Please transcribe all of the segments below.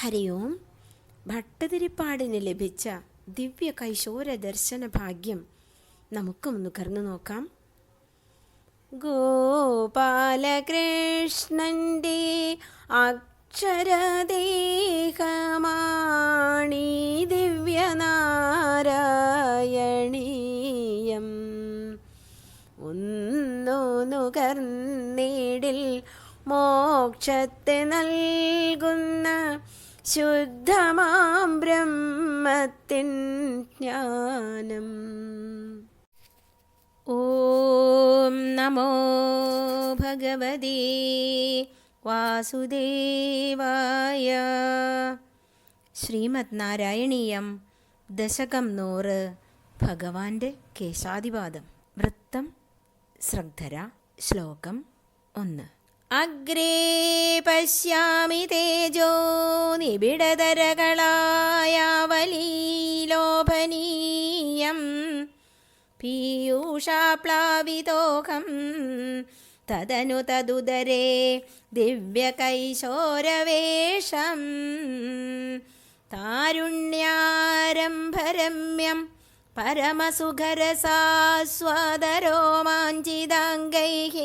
ഹരി ഓം. ഭട്ടതിരിപ്പാടിന് ലഭിച്ച ദിവ്യ കൈശോര ദർശന ഭാഗ്യം നമുക്കും നുകർന്നു നോക്കാം. ഗോപാലകൃഷ്ണന്റെ അക്ഷരദേഹമാണീ ദിവ്യനാരായണീയം. ഒന്നു നുകർന്നിടിൽ മോക്ഷത്തെ നൽകുന്ന ശുദ്ധമാം ബ്രഹ്മത്തിൻ ജ്ഞാനം. ഓം നമോ ഭഗവതേ വാസുദേവായ. ശ്രീമദ് നാരായണീയം ദശകം 100. ഭഗവാന്റെ കേശാദിപാദം. വൃത്തം ശ്രദ്ധര. ശ്ലോകം 1. അഗ്രേ പശ്യാമി തേജോ നിബിഡതരകളായാവലീലോഭനീയം പീയൂഷാപ്ലാവിതോഹം തദനു തദുദരേ ദിവ്യകൈശോരവേഷം. താരുണ്യാരംഭരമ്യം പരമസുഖരസാസ്വാദരോമാഞ്ചിതാംഗൈഃ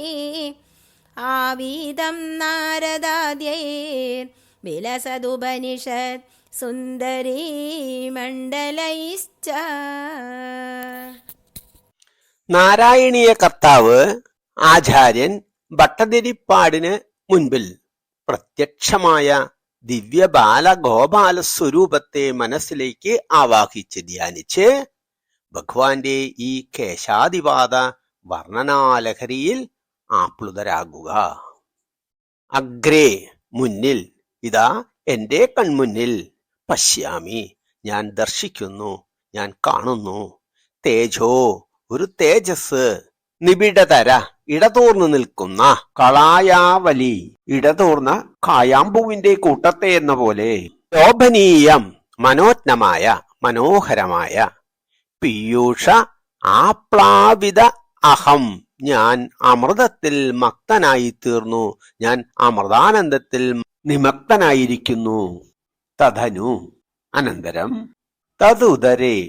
ആവീതം നാരദാദ്യൈർ വിലസതുപനിഷത് സുന്ദരീ മണ്ഡലൈശ്ച. നാരായണീയ കർത്താവ് ആചാര്യൻ ഭട്ടതിരിപ്പാടിന് മുൻപിൽ പ്രത്യക്ഷമായ ദിവ്യ ബാലഗോപാല സ്വരൂപത്തെ മനസ്സിലേക്ക് ആവാഹിച്ച് ധ്യാനിച്ച് ഭഗവാന്റെ ഈ കേശാദിപാദ വർണ്ണനാലഹരിയിൽ ആപ്ലുതരാകുക. അഗ്രേ മുന്നിൽ, ഇതാ എന്റെ കൺമുന്നിൽ, പശ്യാമി ഞാൻ ദർശിക്കുന്നു, ഞാൻ കാണുന്നു, തേജോ ഒരു തേജസ്, നിബിഡതര ഇടതൂർന്നു നിൽക്കുന്ന, കളായാവലി ഇടതൂർന്ന കായാമ്പൂവിന്റെ കൂട്ടത്തെ എന്ന പോലെ, ലോഭനീയം മനോജ്ഞമായ മനോഹരമായ, പീയൂഷ ആപ്ലാവിത അഹം ഞാൻ അമൃതത്തിൽ മക്തനായി തീർന്നു, ഞാൻ അമൃതാനന്ദത്തിൽ നിമക്തനായിരിക്കുന്നു. തധനു അനന്തരം, തതുദരേ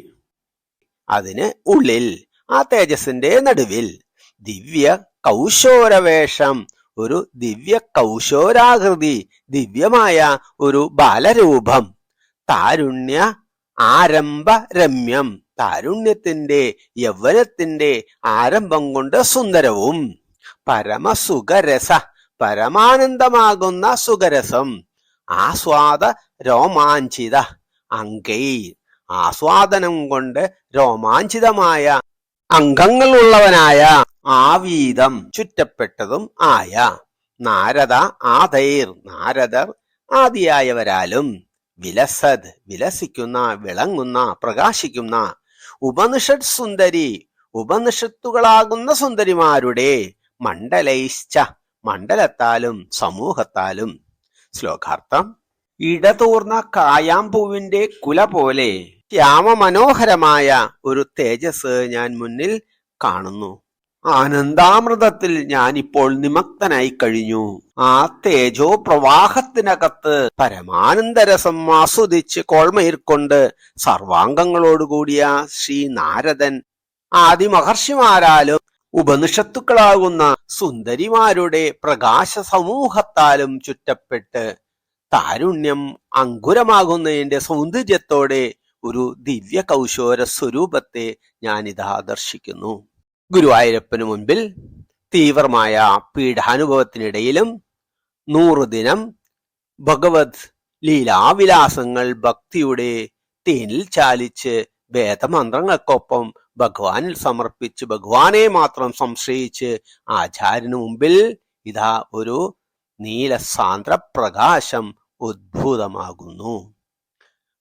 അതിന് ഉള്ളിൽ, ആ തേജസ്സിന്റെ നടുവിൽ, ദിവ്യ കൗശോരവേഷം ഒരു ദിവ്യ കൗശോരാകൃതി, ദിവ്യമായ ഒരു ബാലരൂപം, താരുണ്യ ആരംഭ രമ്യം താരുണ്യത്തിന്റെ യൗവനത്തിന്റെ ആരംഭം കൊണ്ട് സുന്ദരവും, പരമസുഖരസ പരമാനന്ദമാകുന്ന സുഖരസം, ആസ്വാദ രോമാഞ്ചിത അംഗൈ ആസ്വാദനം കൊണ്ട് രോമാഞ്ചിതമായ അംഗങ്ങളുള്ളവനായ, ആവീതം ചുറ്റപ്പെട്ടതും ആയ, നാരദ ആദൈർ നാരദർ ആദിയായവരാലും, വിലസത് വിലസിക്കുന്ന വിളങ്ങുന്ന പ്രകാശിക്കുന്ന, ഉപനിഷത് സുന്ദരി ഉപനിഷത്തുകളാകുന്ന സുന്ദരിമാരുടെ, മണ്ഡലൈശ്ച മണ്ഡലത്താലും സമൂഹത്താലും. ശ്ലോകാർത്ഥം. ഇടതൂർന്ന കായാമ്പൂവിന്റെ കുല പോലെ ശ്യാമമനോഹരമായ ഒരു തേജസ് ഞാൻ മുന്നിൽ കാണുന്നു. ആനന്ദാമൃതത്തിൽ ഞാനിപ്പോൾ നിമക്തനായി കഴിഞ്ഞു. ആ തേജോ പ്രവാഹത്തിനകത്ത് പരമാനന്ദരസം ആസ്വദിച്ച് കോൾമയിർക്കൊണ്ട് സർവാംഗങ്ങളോടുകൂടിയ ശ്രീ നാരദൻ ആദിമഹർഷിമാരാലും ഉപനിഷത്തുക്കളാകുന്ന സുന്ദരിമാരുടെ പ്രകാശ സമൂഹത്താലും ചുറ്റപ്പെട്ട് താരുണ്യം അങ്കുരമാകുന്നതിന്റെ സൗന്ദര്യത്തോടെ ഒരു ദിവ്യ കൗശോര സ്വരൂപത്തെ ഞാനിതാ ദർശിക്കുന്നു. ഗുരുവായൂരപ്പന് മുൻപിൽ തീവ്രമായ പീഠാനുഭവത്തിനിടയിലും 100 ദിനം ഭഗവത് ലീലാവിലാസങ്ങൾ ഭക്തിയുടെ തേനിൽ ചാലിച്ച് വേദമന്ത്രങ്ങൾക്കൊപ്പം ഭഗവാനിൽ സമർപ്പിച്ച് ഭഗവാനെ മാത്രം സംശ്രയിച്ച് ആചാര്യന് മുമ്പിൽ ഇതാ ഒരു നീലസാന്ദ്ര പ്രകാശം ഉദ്ഭൂതമാകുന്നു.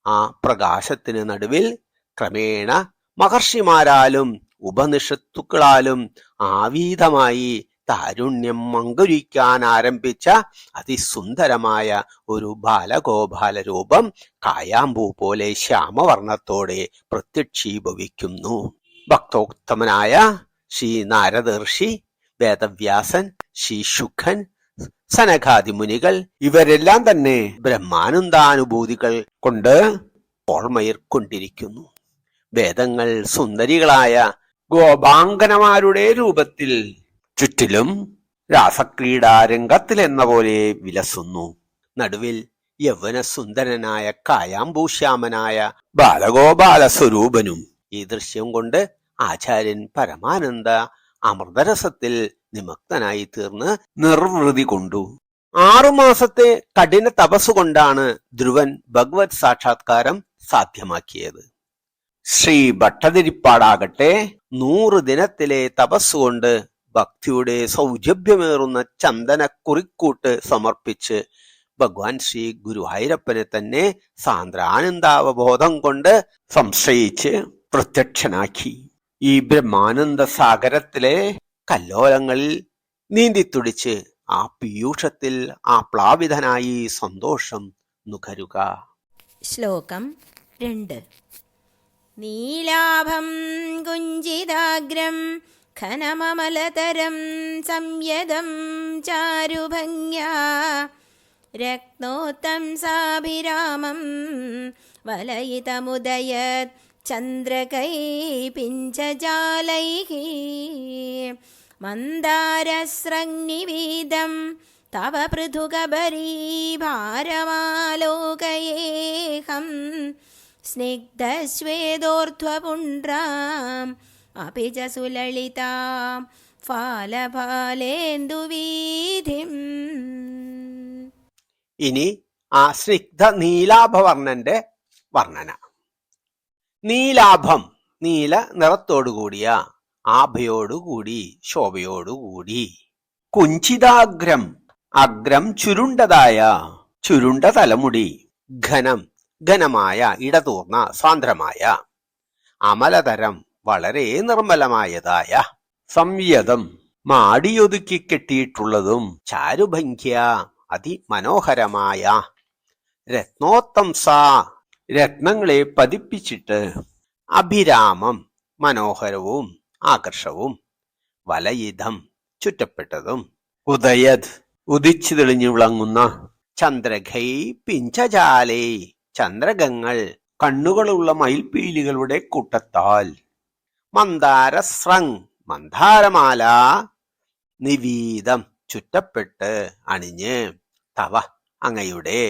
ആ പ്രകാശത്തിന് നടുവിൽ ക്രമേണ മഹർഷിമാരാലും ഉപനിഷത്തുക്കളാലും ആവീതമായി താരുണ്യം അങ്കുരിക്കാൻ ആരംഭിച്ച അതിസുന്ദരമായ ഒരു ബാലഗോപാല രൂപം കായാമ്പൂ പോലെ ശ്യാമവർണ്ണത്തോടെ പ്രത്യക്ഷീഭവിക്കുന്നു. ഭക്തോത്തമനായ ശ്രീ നാരദ ഋഷി, വേദവ്യാസൻ, ശ്രീ ശുഖൻ, സനകാദി മുനികൾ ഇവരെല്ലാം തന്നെ ബ്രഹ്മാനന്ദാനുഭൂതികൾ കൊണ്ട് ഓർമ്മയിർക്കൊണ്ടിരിക്കുന്നു. വേദങ്ങൾ സുന്ദരികളായ ഗോപാങ്കനമാരുടെ രൂപത്തിൽ ചുറ്റിലും രാസക്രീഡാരംഗത്തിലെന്ന പോലെ വിലസുന്നു. നടുവിൽ യൗവന സുന്ദരനായ കായാമ്പൂശ്യാമനായ ബാലഗോപാല സ്വരൂപനും. ഈ ദൃശ്യം കൊണ്ട് ആചാര്യൻ പരമാനന്ദ അമൃതരസത്തിൽ നിമഗ്നനായി തീർന്ന് നിർവൃതി കൊണ്ടു. 6 മാസത്തെ കഠിന തപസ്സുകൊണ്ടാണ് ധ്രുവൻ ഭഗവത് സാക്ഷാത്കാരം സാധ്യമാക്കിയത്. ശ്രീ ഭട്ടതിരിപ്പാടാകട്ടെ 100 ദിനത്തിലെ തപസ്സുകൊണ്ട് ഭക്തിയുടെ സൗജഭ്യമേറുന്ന ചന്ദനക്കുറിക്കൂട്ട് സമർപ്പിച്ച് ഭഗവാൻ ശ്രീ ഗുരുവായൂരപ്പനെ തന്നെ സാന്ദ്രാനന്ദാവബോധം കൊണ്ട് സംശയിച്ച് പ്രത്യക്ഷനാക്കി. ഈ ബ്രഹ്മാനന്ദ സാഗരത്തിലെ കല്ലോലങ്ങളിൽ നീന്തിത്തുടിച്ച് ആ പീയൂഷത്തിൽ ആപ്ലാവിതനായി സന്തോഷം നുകരുക. ശ്ലോകം 2. നീലാഭം കുഞ്ചിതാഗ്രം ഘനമമലതരം സംയതം ചാരുഭംഗ്യാ രത്നോത്തംസാഭിരാമം വലയിതമുദയത് ചന്ദ്രകൈ പിഞ്ചജാലൈഃ മന്ദാരസ്രഗ്നിവീദം തവ പൃഥുകബരീഭാരമാലോകയേഹം സ്നിഗ്ധശ്വേതോർധ്വപുണ്ഡ്രാം അപി ച സുലളിതാം ഫാലഫാലേന്ദുവീഥിം. ഇനി ആ സ്നിഗ്ധ നീലാഭവർണ്ണന്റെ വർണ്ണന. നീലാഭം, നീല നിറത്തോടുകൂടിയ, ആഭയോടുകൂടി, ശോഭയോടുകൂടി. കുഞ്ചിതാഗ്രം, അഗ്രം ചുരുണ്ടതായ, ചുരുണ്ട തലമുടി. ഘനം, ഘനമായ, ഇടതൂർന്ന, സാന്ദ്രമായ. അമലതരം, വളരെ നിർമ്മലമായതായ. സംയതം, മാടിയൊതുക്കി കെട്ടിയിട്ടുള്ളതും. ചാരുഭംഗ്യ, അതിമനോഹരമായ. രത്നോത്തംസ, രത്നങ്ങളെ പതിപ്പിച്ചിട്ട്. അഭിരാമം, മനോഹരവും ആകർഷവും. വലയിതം, ചുറ്റപ്പെട്ടതും. ഉദയത്, ഉദിച്ചു തെളിഞ്ഞു വിളങ്ങുന്ന. ചന്ദ്രഘൈ പിഞ്ചജാലേ, ചന്ദ്രകങ്ങൾ, കണ്ണുകളുള്ള മയിൽപീലികളുടെ കൂട്ടത്താൽ. മന്ദാരസ്രങ്, മന്ദാരമാല. നിവീതം, ചുറ്റപ്പെട്ട് അണിഞ്ഞ്. തവ, അങ്ങയുടെ.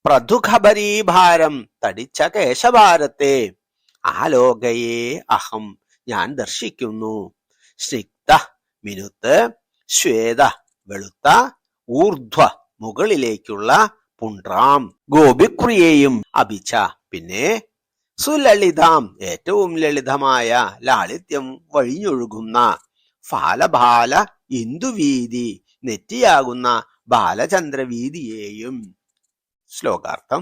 പ്രതുഖബരീഭാരം, തടിച്ച കേശഭാരത്തെ. ആലോകയെ അഹം, ഞാൻ ദർശിക്കുന്നു. സ്നിഗ്ധ, മിനുത്ത്. ശ്വേത, വെളുത്ത. ഊർധ്വ, മുകളിലേക്കുള്ള. പുണ്ട്രാം, ഗോപിക്രിയെയും. അഭിച്ച, പിന്നെ. സുലളിതാം, ഏറ്റവും ലളിതമായ, ലാളിത്യം വഴിഞ്ഞൊഴുകുന്ന. ഫാലഭാല ഇന്ദുവീതി, നെറ്റിയാകുന്ന ബാലചന്ദ്രവീതിയെയും. ശ്ലോകാർത്ഥം.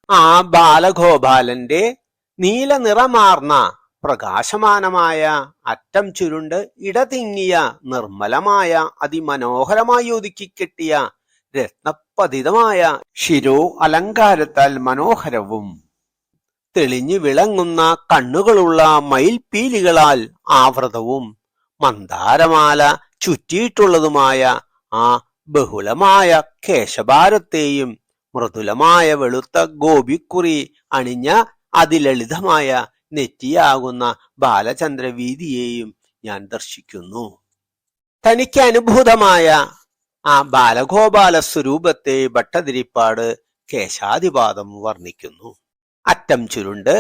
ആ ബാലഗോപാലന്റെ നീല നിറമാർന്ന പ്രകാശമാനമായ, അറ്റം ചുരുണ്ട് ഇടതിങ്ങിയ, നിർമ്മലമായ, അതിമനോഹരമായി ഒതുക്കിക്കെട്ടിയ, രത്നപതിതമായ ശിരോ അലങ്കാരത്താൽ മനോഹരവും തെളിഞ്ഞു വിളങ്ങുന്ന കണ്ണുകളുള്ള മയിൽപീലികളാൽ ആവൃതവും മന്ദാരമാല ചുറ്റിയിട്ടുള്ളതുമായ ആ ബഹുലമായ കേശഭാരത്തെയും മൃദുലമായ വെളുത്ത ഗോപിക്കുറി അണിഞ്ഞ അതിലളിതമായ നെറ്റിയാകുന്ന ബാലചന്ദ്രവീതിയെയും ഞാൻ ദർശിക്കുന്നു. തനിക്ക് അനുഭൂതമായ ആ ബാലഗോപാല സ്വരൂപത്തെ ഭട്ടതിരിപ്പാട് കേശാദിപാദം വർണ്ണിക്കുന്നു. അറ്റം ചുരുണ്ട്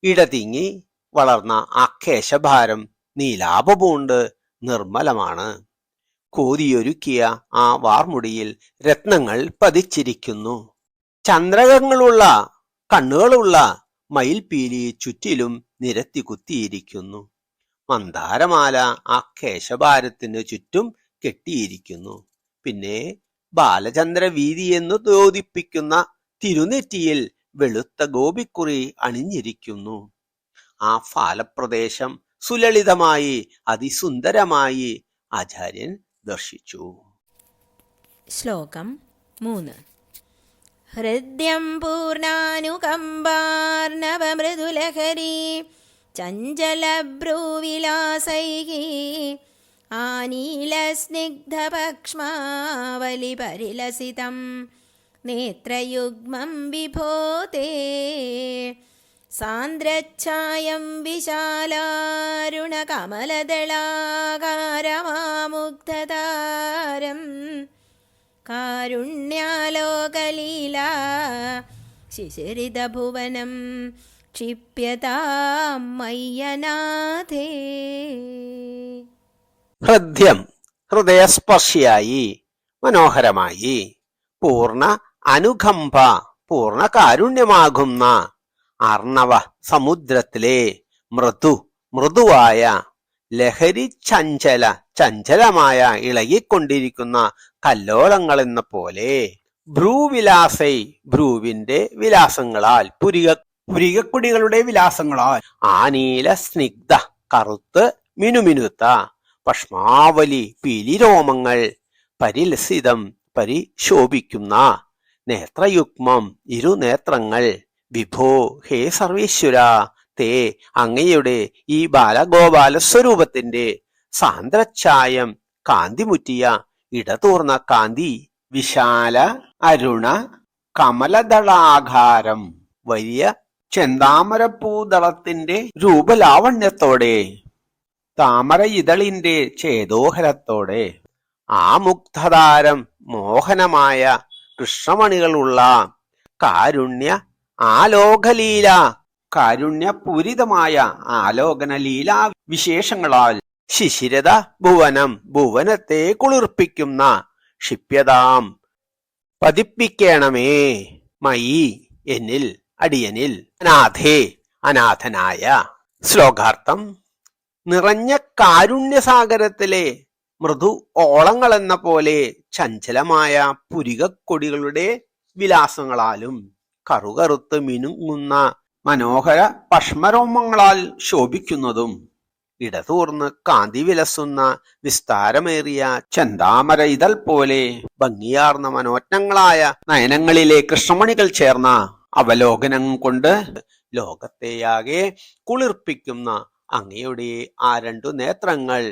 ഇടതിങ്ങി വളർന്ന ആ കേശഭാരം നീലാഭപൂണ്ട് നിർമ്മലമാണ്. കോതിയൊരുക്കിയ ആ വാർമുടിയിൽ രത്നങ്ങൾ പതിച്ചിരിക്കുന്നു. ചന്ദ്രകങ്ങളുള്ള കണ്ണുകളുള്ള മയിൽപീലി ചുറ്റിലും നിരത്തി കുത്തിയിരിക്കുന്നു. മന്ദാരമാല ആ കേശഭാരത്തിന് ചുറ്റും കെട്ടിയിരിക്കുന്നു. പിന്നെ ബാലചന്ദ്രവീതി എന്ന് തോതിപ്പിക്കുന്ന തിരുനെറ്റിയിൽ വെളുത്ത ഗോപിക്കുറി അണിഞ്ഞിരിക്കുന്നു. ആ ഫാലപ്രദേശം സുലളിതമായി അതിസുന്ദരമായി ആചാര്യൻ ദർശിച്ചു. ശ്ലോകം 3. ഹൃദ്യം പൂർണാനുകമ്പാർണവമൃദുലഹരി ചഞ്ചലഭ്രൂവിലാസൈഃ ആനീലസ്നിഗ്ധപക്ഷ്മാവലിപരിലസിതം നേത്രയുഗ്മം വിഭോ തേ സാന്ദ്രച്ഛായം വിശാലാരുണകമലദളാകാരമാമുഗ്ധതാരം കാരുണ്യാലോകലീലാ ശിശിരിതഭുവനം ക്ഷിപ്യതാം മയ്യനാഥേ. ഹൃദ്യം ഹൃദയസ്പർശിയായി, മനോഹരമായി, പൂർണ്ണ അനുകമ്പ പൂർണ്ണ കാരുണ്യമാകുന്ന അർണവ സമുദ്രത്തിലെ മൃദുവായ ലഹരി ചഞ്ചലമായ ഇളകിക്കൊണ്ടിരിക്കുന്ന കല്ലോലങ്ങൾ എന്ന പോലെ ഭ്രൂവിലാസൈ ഭ്രൂവിന്റെ വിലാസങ്ങളാൽ പുരികക്കുടികളുടെ വിലാസങ്ങളാൽ ആനീല സ്നിഗ്ധ കറുത്ത് മിനുമിനുത്ത പഷ്മാവലി പീലിരോമങ്ങൾ പരിലസിതം പരിശോഭിക്കുന്ന നേത്രയുഗ്മം ഇരുനേത്രങ്ങൾ വിഭോ ഹേ സർവേശ്വര തേ അങ്ങയുടെ ഈ ബാലഗോപാല സ്വരൂപത്തിന്റെ സാന്ദ്രച്ഛായം കാന്തിമുറ്റിയ ഇടതൂർന്ന കാന്തി വിശാല അരുണ കമലദളാകാരം വലിയ ചെന്താമരപ്പൂദളത്തിന്റെ രൂപലാവണ്യത്തോടെ താമര ഇതളിന്റെ ചേതോഹരത്തോടെ ആ മുഗ്ധതാരം മോഹനമായ കൃഷ്ണമണികളുള്ള കാരുണ്യ ആലോകലീല കാരുണ്യപൂരിതമായ ആലോകനലീലാ വിശേഷങ്ങളാൽ ശിശിരത ഭുവനത്തെ കുളിർപ്പിക്കുന്ന ക്ഷിപ്യതാം പതിപ്പിക്കണമേ മയി എന്നിൽ അടിയനിൽ അനാഥേ അനാഥനായ. ശ്ലോകാർത്ഥം. നിറഞ്ഞ കാരുണ്യസാഗരത്തിലെ മൃദു ഓളങ്ങളെന്ന പോലെ ചഞ്ചലമായ പുരികക്കൊടികളുടെ വിലാസങ്ങളാലും കറുകറുത്ത് മിനുങ്ങുന്ന മനോഹര പഷ്മരോമങ്ങളാൽ ശോഭിക്കുന്നതും ഇടതൂർന്ന് കാന്തി വിലസുന്ന വിസ്താരമേറിയ ചെന്താമര ഇതൾ പോലെ ഭംഗിയാർന്ന മനോജ്ഞങ്ങളായ നയനങ്ങളിലെ കൃഷ്ണമണികൾ ചേർന്ന അവലോകനം കൊണ്ട് ലോകത്തെയാകെ കുളിർപ്പിക്കുന്ന അങ്ങയുടെ ആ രണ്ടു നേത്രങ്ങൾ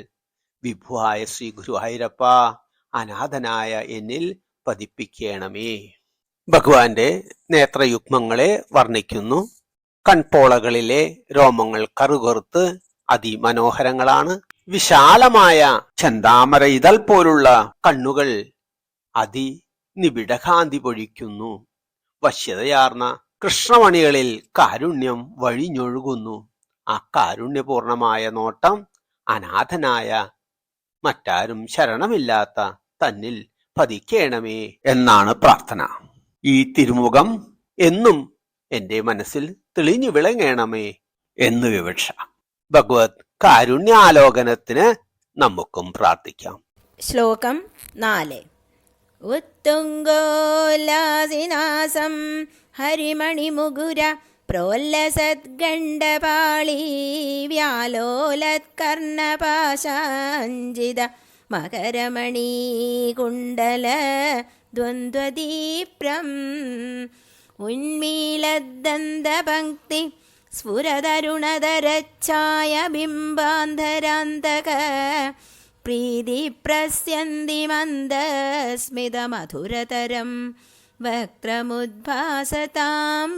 വിഭുവായ ശ്രീ ഗുരുവായൂരപ്പ അനാഥനായ എന്നിൽ പതിപ്പിക്കണമേ. ഭഗവാന്റെ നേത്രയുഗ്മങ്ങളെ വർണ്ണിക്കുന്നു. കൺപോളകളിലെ രോമങ്ങൾ കറുകറുത്ത് അതിമനോഹരങ്ങളാണ്. വിശാലമായ ചെന്താമര ഇതൾ പോലുള്ള കണ്ണുകൾ അതിനിബിഡകാന്തി പൊഴിക്കുന്നു. വശ്യതയാർന്ന കൃഷ്ണമണികളിൽ കാരുണ്യം വഴിഞ്ഞൊഴുകുന്നു. ആ കാരുണ്യപൂർണമായ നോട്ടം അനാഥനായ മറ്റാരും ശരണമില്ലാത്ത തന്നിൽ പതിക്കേണമേ എന്നാണ് പ്രാർത്ഥന. ഈ തിരുമുഖം എന്നും എന്റെ മനസ്സിൽ തെളിഞ്ഞു വിളങ്ങണമേ എന്ന് വിവക്ഷ. ഭഗവത് കാരുണ്യാലോകനത്തിന് നമുക്കും പ്രാർത്ഥിക്കാം. ശ്ലോകം 4. ഉത്തുംഗോല്ലാസിനാസം ഹരിമണിമുകുര പ്രോല്ലസദ്ഗണ്ഡപാളി വ്യാലോലത്കർണപാശാഞ്ജിത മകരമണീകുണ്ടല ദ്വന്ദ്വദീപ്രം ഉന്മീലദ്ദന്തപങ്ക്തി സ്ഫുരതരുണധരച്ഛായ ബിംബാന്ധരാന്തക പ്രീതി പ്രസ്യന്തി മന്ദസ്മിതമധുരതരം വക്രമുദ്ഭാസതാം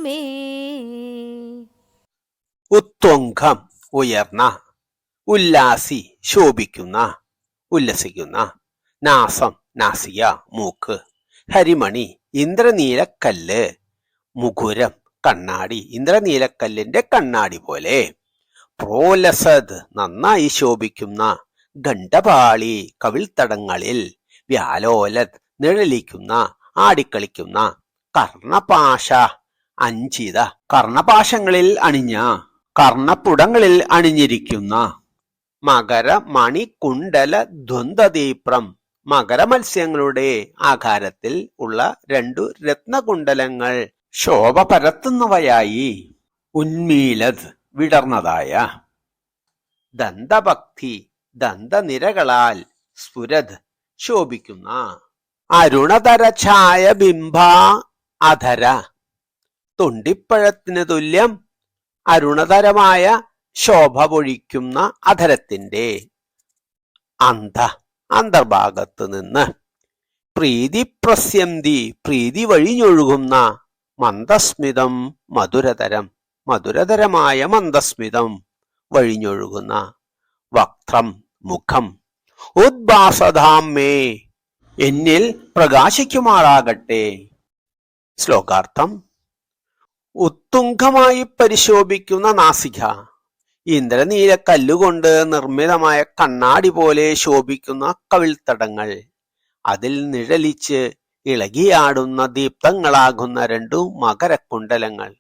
മേ. ഉത്വംഗം ഉയർന്ന, ഉല്ലാസി ശോഭിക്കുന്ന, ഉല്ലസിക്കുന്ന, നാസം നാസിക മൂക്ക്, ഹരിമണി ഇന്ദ്രനീലക്കല്ല്, മുകുരം കണ്ണാടി ഇന്ദ്രനീലക്കല്ലിന്റെ കണ്ണാടി പോലെ, പ്രോലസദ് നന്നായി ശോഭിക്കുന്ന, ഗണ്ഡപാളി കവിൾത്തടങ്ങളിൽ, വ്യാലോലത് നിഴലിക്കുന്ന ആടിക്കളിക്കുന്ന, കർണപാശ അഞ്ചിത കർണപാശങ്ങളിൽ അണിഞ്ഞ കർണപ്പുടങ്ങളിൽ അണിഞ്ഞിരിക്കുന്ന, മകര മണി കുണ്ടല ദ്വന്ദ്വദീപ്രം മകരമത്സ്യങ്ങളുടെ ആകാരത്തിൽ ഉള്ള രണ്ടു രത്നകുണ്ടലങ്ങൾ ശോഭ പരത്തുന്നവയായി, ഉന്മീലത് വിടർന്നതായ, ദന്തഭക്തി ദന്തനിരകളാൽ സ്ഫുരത് ശോഭിക്കുന്ന, അരുണധര ഛായ ബിംബ അധര തൊണ്ടിപ്പഴത്തിന് തുല്യം അരുണധരമായ ശോഭ പൊഴിക്കുന്ന അധരത്തിന്റെ, അന്ധ അന്തർഭാഗത്ത് നിന്ന്. പ്രീതി പ്രസ്യന്തി പ്രീതി വഴിഞ്ഞൊഴുകുന്ന. മന്ദസ്മിതം മധുരതരം മധുരതരമായ മന്ദസ്മിതം വഴിഞ്ഞൊഴുകുന്ന. വക്ത്രം മുഖം. ഉദ്ഭാസതാം മേ എന്നിൽ പ്രകാശിക്കുമാറാകട്ടെ. ശ്ലോകാർത്ഥം. ഉത്തുംഗമായി പരിശോഭിക്കുന്ന നാസിക. ഇന്ദ്രനീല കല്ലുകൊണ്ട് നിർമ്മിതമായ കണ്ണാടി പോലെ ശോഭിക്കുന്ന കവിൾത്തടങ്ങൾ. അതിൽ നിഴലിച്ച് ഇളകിയാടുന്ന ദീപ്തങ്ങളാകുന്ന രണ്ടു മകരകുണ്ടലങ്ങൾ.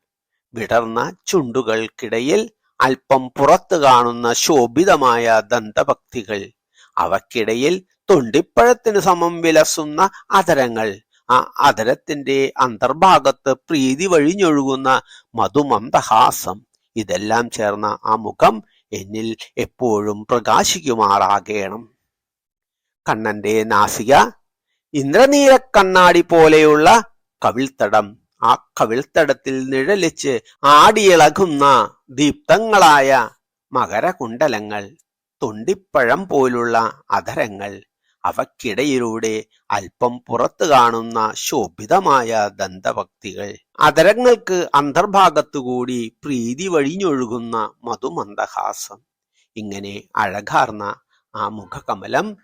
വിടർന്ന ചുണ്ടുകൾക്കിടയിൽ അല്പം പുറത്തു കാണുന്ന ശോഭിതമായ ദന്തഭക്തികൾ. അവക്കിടയിൽ തൊണ്ടിപ്പഴത്തിന് സമം വിലസുന്ന അധരങ്ങൾ. ആ അധരത്തിന്റെ അന്തർഭാഗത്ത് പ്രീതി വഴിഞ്ഞൊഴുകുന്ന മധുമന്ദഹാസം. ഇതെല്ലാം ചേർന്ന ആ മുഖം എന്നിൽ എപ്പോഴും പ്രകാശിക്കുമാറാകണം. കണ്ണന്റെ നാസിക ഇന്ദ്രനീല കണ്ണാടി പോലെയുള്ള കവിൾത്തടം. ആ കവിൾത്തടത്തിൽ നിഴലിച്ച് ആടിയിളകുന്ന ദീപ്തങ്ങളായ മകരകുണ്ടലങ്ങൾ. തൊണ്ടിപ്പഴം പോലുള്ള അധരങ്ങൾ. അവക്കിടയിലൂടെ അല്പം പുറത്തു കാണുന്ന ശോഭിതമായ ദന്തഭക്തികൾ. അധരങ്ങൾക്ക് അന്തർഭാഗത്തുകൂടി പ്രീതി വഴിഞ്ഞൊഴുകുന്ന മധുമന്ദഹാസം. ഇങ്ങനെ അഴകാർന്ന ആ മുഖകമലം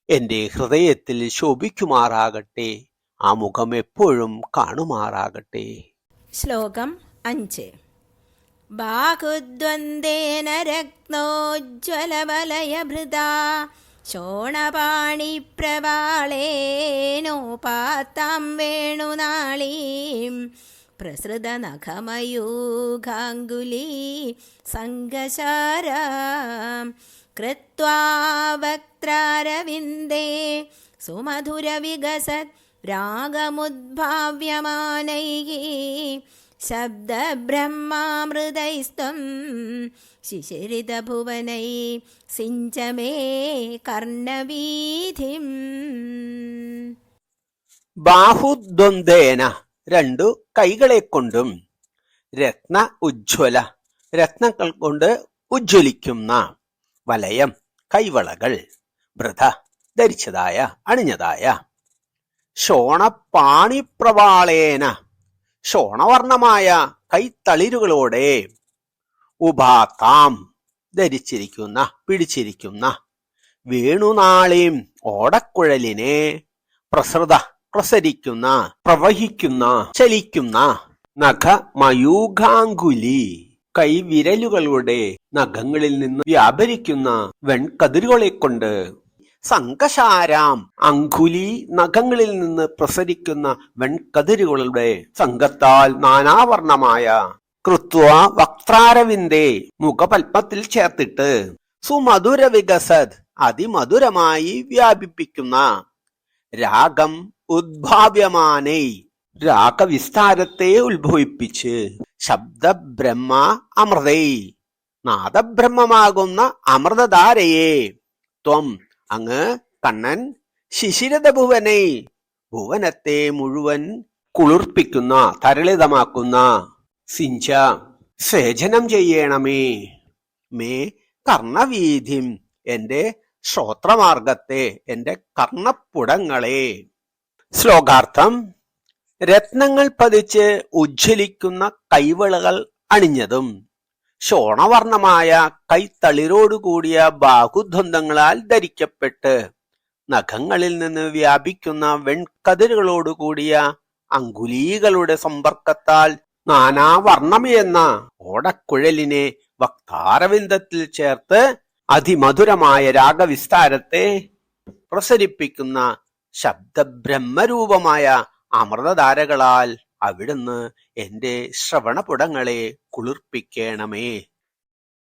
എന്റെ ഹൃദയത്തിൽ ശോഭിക്കുമാറാകട്ടെ. ആ മുഖം എപ്പോഴും കാണുമാറാകട്ടെ. ശ്ലോകം 5. ബാഹുദ്വന്ദേന രത്നോജ്വലവലയഭൃതാ ശോണപാണിപ്രവാളേനോപാത്താം വേണുനാളീം പ്രസൃതനഖമയൂഖാംഗുലീ സംഘശാരാം കൃത്വാ വക്ത്രാരവിന്ദേ സുമധുരവികസത് രാഗമുദ്ഭാവ്യമാനൈഃ ശബ്ദബ്രഹ്മാമൃതൈസ്ത്വം ശിശിരിതഭുവനൈ സിഞ്ച മേ കർണവീഥിം. ബാഹുദ്വന്ദേന രണ്ടു കൈകളെ കൊണ്ടും. രത്ന ഉജ്ജ്വല രത്നങ്ങൾ കൊണ്ട് ഉജ്ജ്വലിക്കുന്ന. വലയം കൈവളകൾ. വൃഥ ധരിച്ചതായ അണിഞ്ഞതായ. ശോണപാണിപ്രവാളേന ശോണവർണമായ കൈത്തളിരുകളോടെ. ഉപാത്താം ധരിച്ചിരിക്കുന്ന പിടിച്ചിരിക്കുന്ന. വേണുനാളീം ഓടക്കുഴലിനെ. പ്രസൃത പ്രസരിക്കുന്ന പ്രവഹിക്കുന്ന ചലിക്കുന്ന. നഖ മയൂഖാംഗുലി കൈവിരലുകളുടെ നഖങ്ങളിൽ നിന്ന് വ്യാപരിക്കുന്ന വെൺകതിരുകളെ കൊണ്ട്. സംഘശാരാം അങ്കുലി നഖങ്ങളിൽ നിന്ന് പ്രസരിക്കുന്ന വെൺകതിരുകളുടെ സംഘത്താൽ നാനാവർണമായ. കൃത്വ വക്ത്രാരവിന്ദേ മുഖപൽപ്പത്തിൽ ചേർത്തിട്ട്. സുമധുര വികസത് അതിമധുരമായി വ്യാപിപ്പിക്കുന്ന. രാഗം ഉദ്ഭാവ്യമാനൈ രാഗവിസ്താരത്തെ ഉത്ഭവിപ്പിച്ച്. ശബ്ദബ്രഹ്മ അമൃതൈ നാദബ്രഹ്മമാകുന്ന അമൃതധാരയെ. ത്വം അങ്ങ് കണ്ണൻ. ശിശിരത ഭുവനൈ ഭുവനത്തെ മുഴുവൻ കുളിർപ്പിക്കുന്ന തരളിതമാക്കുന്ന. സിഞ്ച സേചനം ചെയ്യണമേ. മേ കർണവീഥിം എന്റെ ശ്രോത്രമാർഗത്തെ എന്റെ കർണപ്പുടങ്ങളെ. ശ്ലോകാർത്ഥം. രത്നങ്ങൾ പതിച്ച് ഉജ്ജ്വലിക്കുന്ന കൈവളകൾ അണിഞ്ഞതും ശോണവർണമായ കൈത്തളിരോടുകൂടിയ ബാഹുദ്വന്ദ്ങ്ങളാൽ ധരിക്കപ്പെട്ട്. നഖങ്ങളിൽ നിന്ന് വ്യാപിക്കുന്ന വെൺകതിരുകളോടുകൂടിയ അങ്കുലീകളുടെ സമ്പർക്കത്താൽ നാനാവർണ്ണമയെന്ന ഓടക്കുഴലിനെ വക്താരവിന്ദത്തിൽ ചേർത്ത് അതിമധുരമായ രാഗവിസ്താരത്തെ പ്രസരിപ്പിക്കുന്ന ശബ്ദബ്രഹ്മരൂപമായ അമൃതധാരകളാൽ അവിടുന്ന് എന്റെ ശ്രവണപുടങ്ങളെ കുളിർപ്പിക്കണമേ.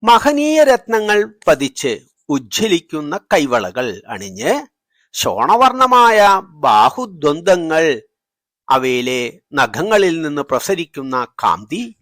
മഹനീയ രത്നങ്ങൾ പതിച്ച് ഉജ്ജ്വലിക്കുന്ന കൈവളകൾ അണിഞ്ഞ് ശോണവർണമായ ബാഹുദ്വന്ദ്ങ്ങൾ. അവയിലെ നഖങ്ങളിൽ നിന്ന് പ്രസരിക്കുന്ന കാന്തി.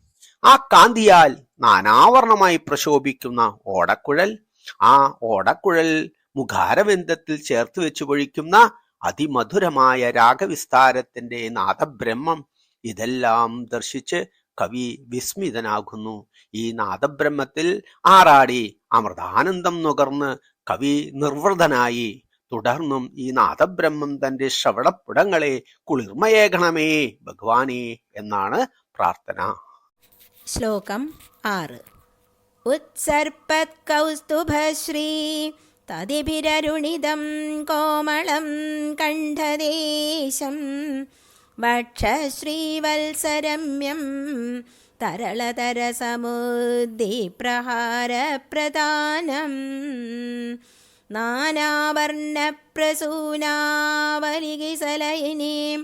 ആ കാന്തിയാൽ നാനാവർണമായി പ്രശോഭിക്കുന്ന ഓടക്കുഴൽ. ആ ഓടക്കുഴൽ മുഖാരബന്ധത്തിൽ ചേർത്ത് വെച്ച് പൊഴിക്കുന്ന അതിമധുരമായ രാഗവിസ്താരത്തിന്റെ നാദബ്രഹ്മം. ഇതെല്ലാം ദർശിച്ച് കവി വിസ്മിതനാകുന്നു. ഈ നാദബ്രഹ്മത്തിൽ ആറാടി അമൃതാനന്ദം നുകർന്ന് കവി നിർവൃതനായി. തുടർന്നും ഈ നാദബ്രഹ്മം തന്റെ ശ്രവണപുടങ്ങളെ കുളിർമയേകണമേ ഭഗവാനെ എന്നാണ് പ്രാർത്ഥന. ശ്ലോകം 6. ഉത്സർപ്പത് കൗസ്തുഭശ്രീ തദിഭിരരുണിതം കോമളം കണ്ഠദേശം വക്ഷശ്രീവത്സരമ്യം തരളതരസമുദ്ദീപ്രഹാരപ്രധാനം നാനാവർണപ്രസൂനാവലികിസലയിനീം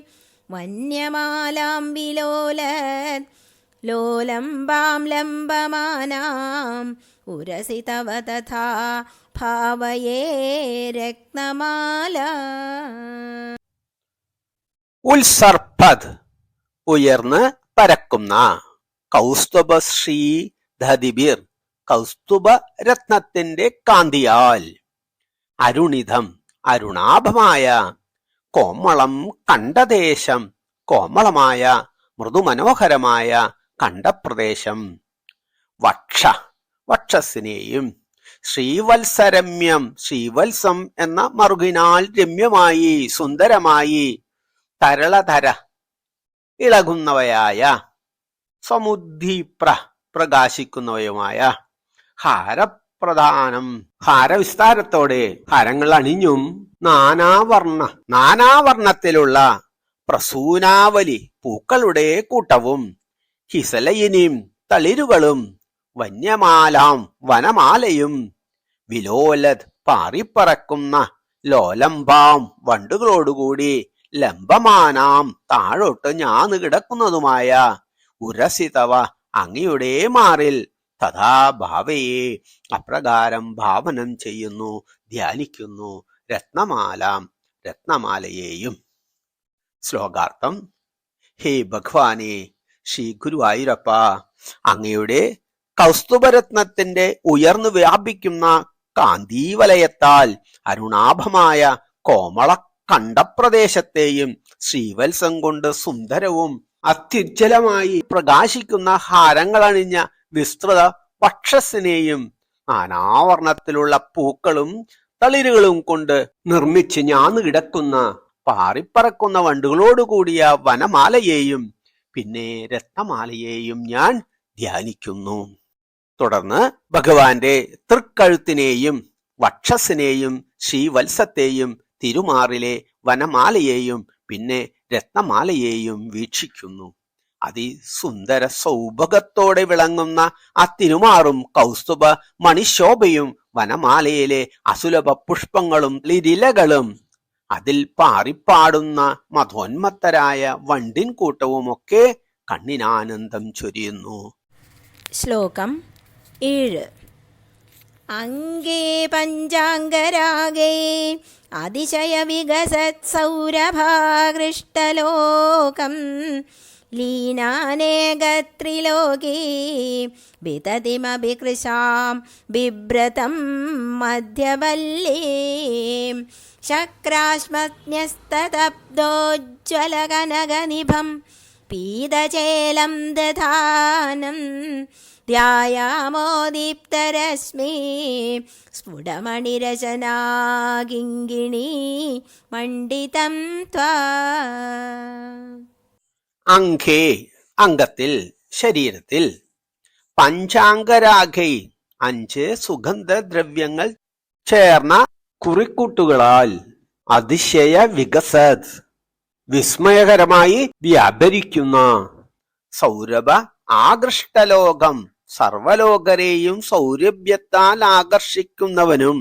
വന്യമാലാം വിലോലത് ലോലംബാം ലംബമാനാം ഉരസി തവ തഥാ ഭാവയേ രത്നമാല. ഉത്സർപ്പത് ഉയർന്ന് പരക്കുന്ന, കൗസ്തുഭശ്രീ ധതിബിർ കൗസ്തുഭ രത്നത്തിന്റെ കാന്തിയാൽ, അരുണിതം അരുണാഭമായ, കോമളം കണ്ഠദേശം കോമളമായ മൃദുമനോഹരമായ കണ്ഠപ്രദേശം, വക്ഷസ്സിനെയും, ശ്രീവത്സരമ്യം ശ്രീവത്സം എന്ന മറുകിനാൽ രമ്യമായി സുന്ദരമായി, തരളധര ഇളകുന്നവയായ, സമുദ്ദീപ്ര പ്രകാശിക്കുന്നവയുമായ, ഹാരപ്രധാനം ഹാരവിസ്താരത്തോടെ ഹാരങ്ങൾ അണിഞ്ഞും, നാനാവർണത്തിലുള്ള പ്രസൂനാവലി പൂക്കളുടെ കൂട്ടവും, ഹിസലയിനിയും തളിരുകളും, വന്യമാലാം വനമാലയും, വിലോലത് പാറിപ്പറക്കുന്ന ലോലംബാം വണ്ടുകളോടുകൂടി, ലംബമാനാം താഴോട്ട് ഞാന്ന് കിടക്കുന്നതുമായ, ഉരസിതവ അങ്ങയുടെ മാറിൽ, തഥാ ഭാവയെ അപ്രകാരം ഭാവനം ചെയ്യുന്നു ധ്യാനിക്കുന്നു, രത്നമാലയെയും. ശ്ലോകാർത്ഥം. ഹേ ഭഗവാനെ, ശ്രീ ഗുരുവായൂരപ്പ, അങ്ങയുടെ കൗസ്തുഭരത്നത്തിന്റെ ഉയർന്നു വ്യാപിക്കുന്ന കാന്തീവലയത്താൽ അരുണാഭമായ കോമള കണ്ഠപ്രദേശത്തെയും, ശ്രീവത്സം കൊണ്ട് സുന്ദരവും അത്യുജ്വലമായി പ്രകാശിക്കുന്ന ഹാരങ്ങളണിഞ്ഞ വിസ്തൃത വക്ഷസ്സിനെയും, നാനാവർണത്തിലുള്ള പൂക്കളും തളിരുകളും കൊണ്ട് നിർമ്മിച്ച് ഞാന്നു കിടക്കുന്ന പാറിപ്പറക്കുന്ന വണ്ടുകളോടുകൂടിയ വനമാലയെയും, പിന്നെ രത്നമാലയെയും ഞാൻ ധ്യാനിക്കുന്നു. തുടർന്ന് ഭഗവാന്റെ തൃക്കഴുത്തിനെയും വക്ഷസ്സിനെയും ശ്രീവത്സത്തെയും തിരുമാറിലെ വനമാലയെയും പിന്നെ രത്നമാലയെയും വീക്ഷിക്കുന്നു. അതിസുന്ദര സൗഭഗത്തോടെ വിളങ്ങുന്ന ആ തിരുമാറും കൗസ്തുഭ മണിശോഭയും വനമാലയിലെ അസുലഭ പുഷ്പങ്ങളും ലിരിലകളും അതിൽ പാറിപ്പാടുന്ന മധോന്മത്തരായ വണ്ടിൻ കൂട്ടവുമൊക്കെ കണ്ണിനാനന്ദം ചൊരിയുന്നു. ശ്ലോകം 7. അംഗേ പഞ്ചാംഗരാഗേ അതിശയ വികസത് സൗരഭാകൃഷ്ടലോകം ലീനാനേകത്രിലോകീ വിതതിമഭികൃശാം ബിഭ്രതം മധ്യവല്ലീം ശക്രാശ്മജ്ഞസ്തതബ്ദോജ്വലകനകനിഭം പീതചേലം ദധാനം ധ്യായാമോ ദീപ്തരശ്മി സ്ഫുടമണിരചനാകിങ്കിണീ മണ്ഡിതം ത്വാ. അംഘേ അംഗത്തിൽ ശരീരത്തിൽ, പഞ്ചാംഗരാഗൈ 5 സുഗന്ധദ്രവ്യങ്ങൾ ചേർന്ന കുറിക്കൂട്ടുകളാൽ, അതിശയ വികസത് വിസ്മയകരമായി വ്യാപരിക്കുന്ന, സൗരഭ ആകൃഷ്ടലോകം സർവലോകരെയും സൗരഭ്യത്താൽ ആകർഷിക്കുന്നവനും,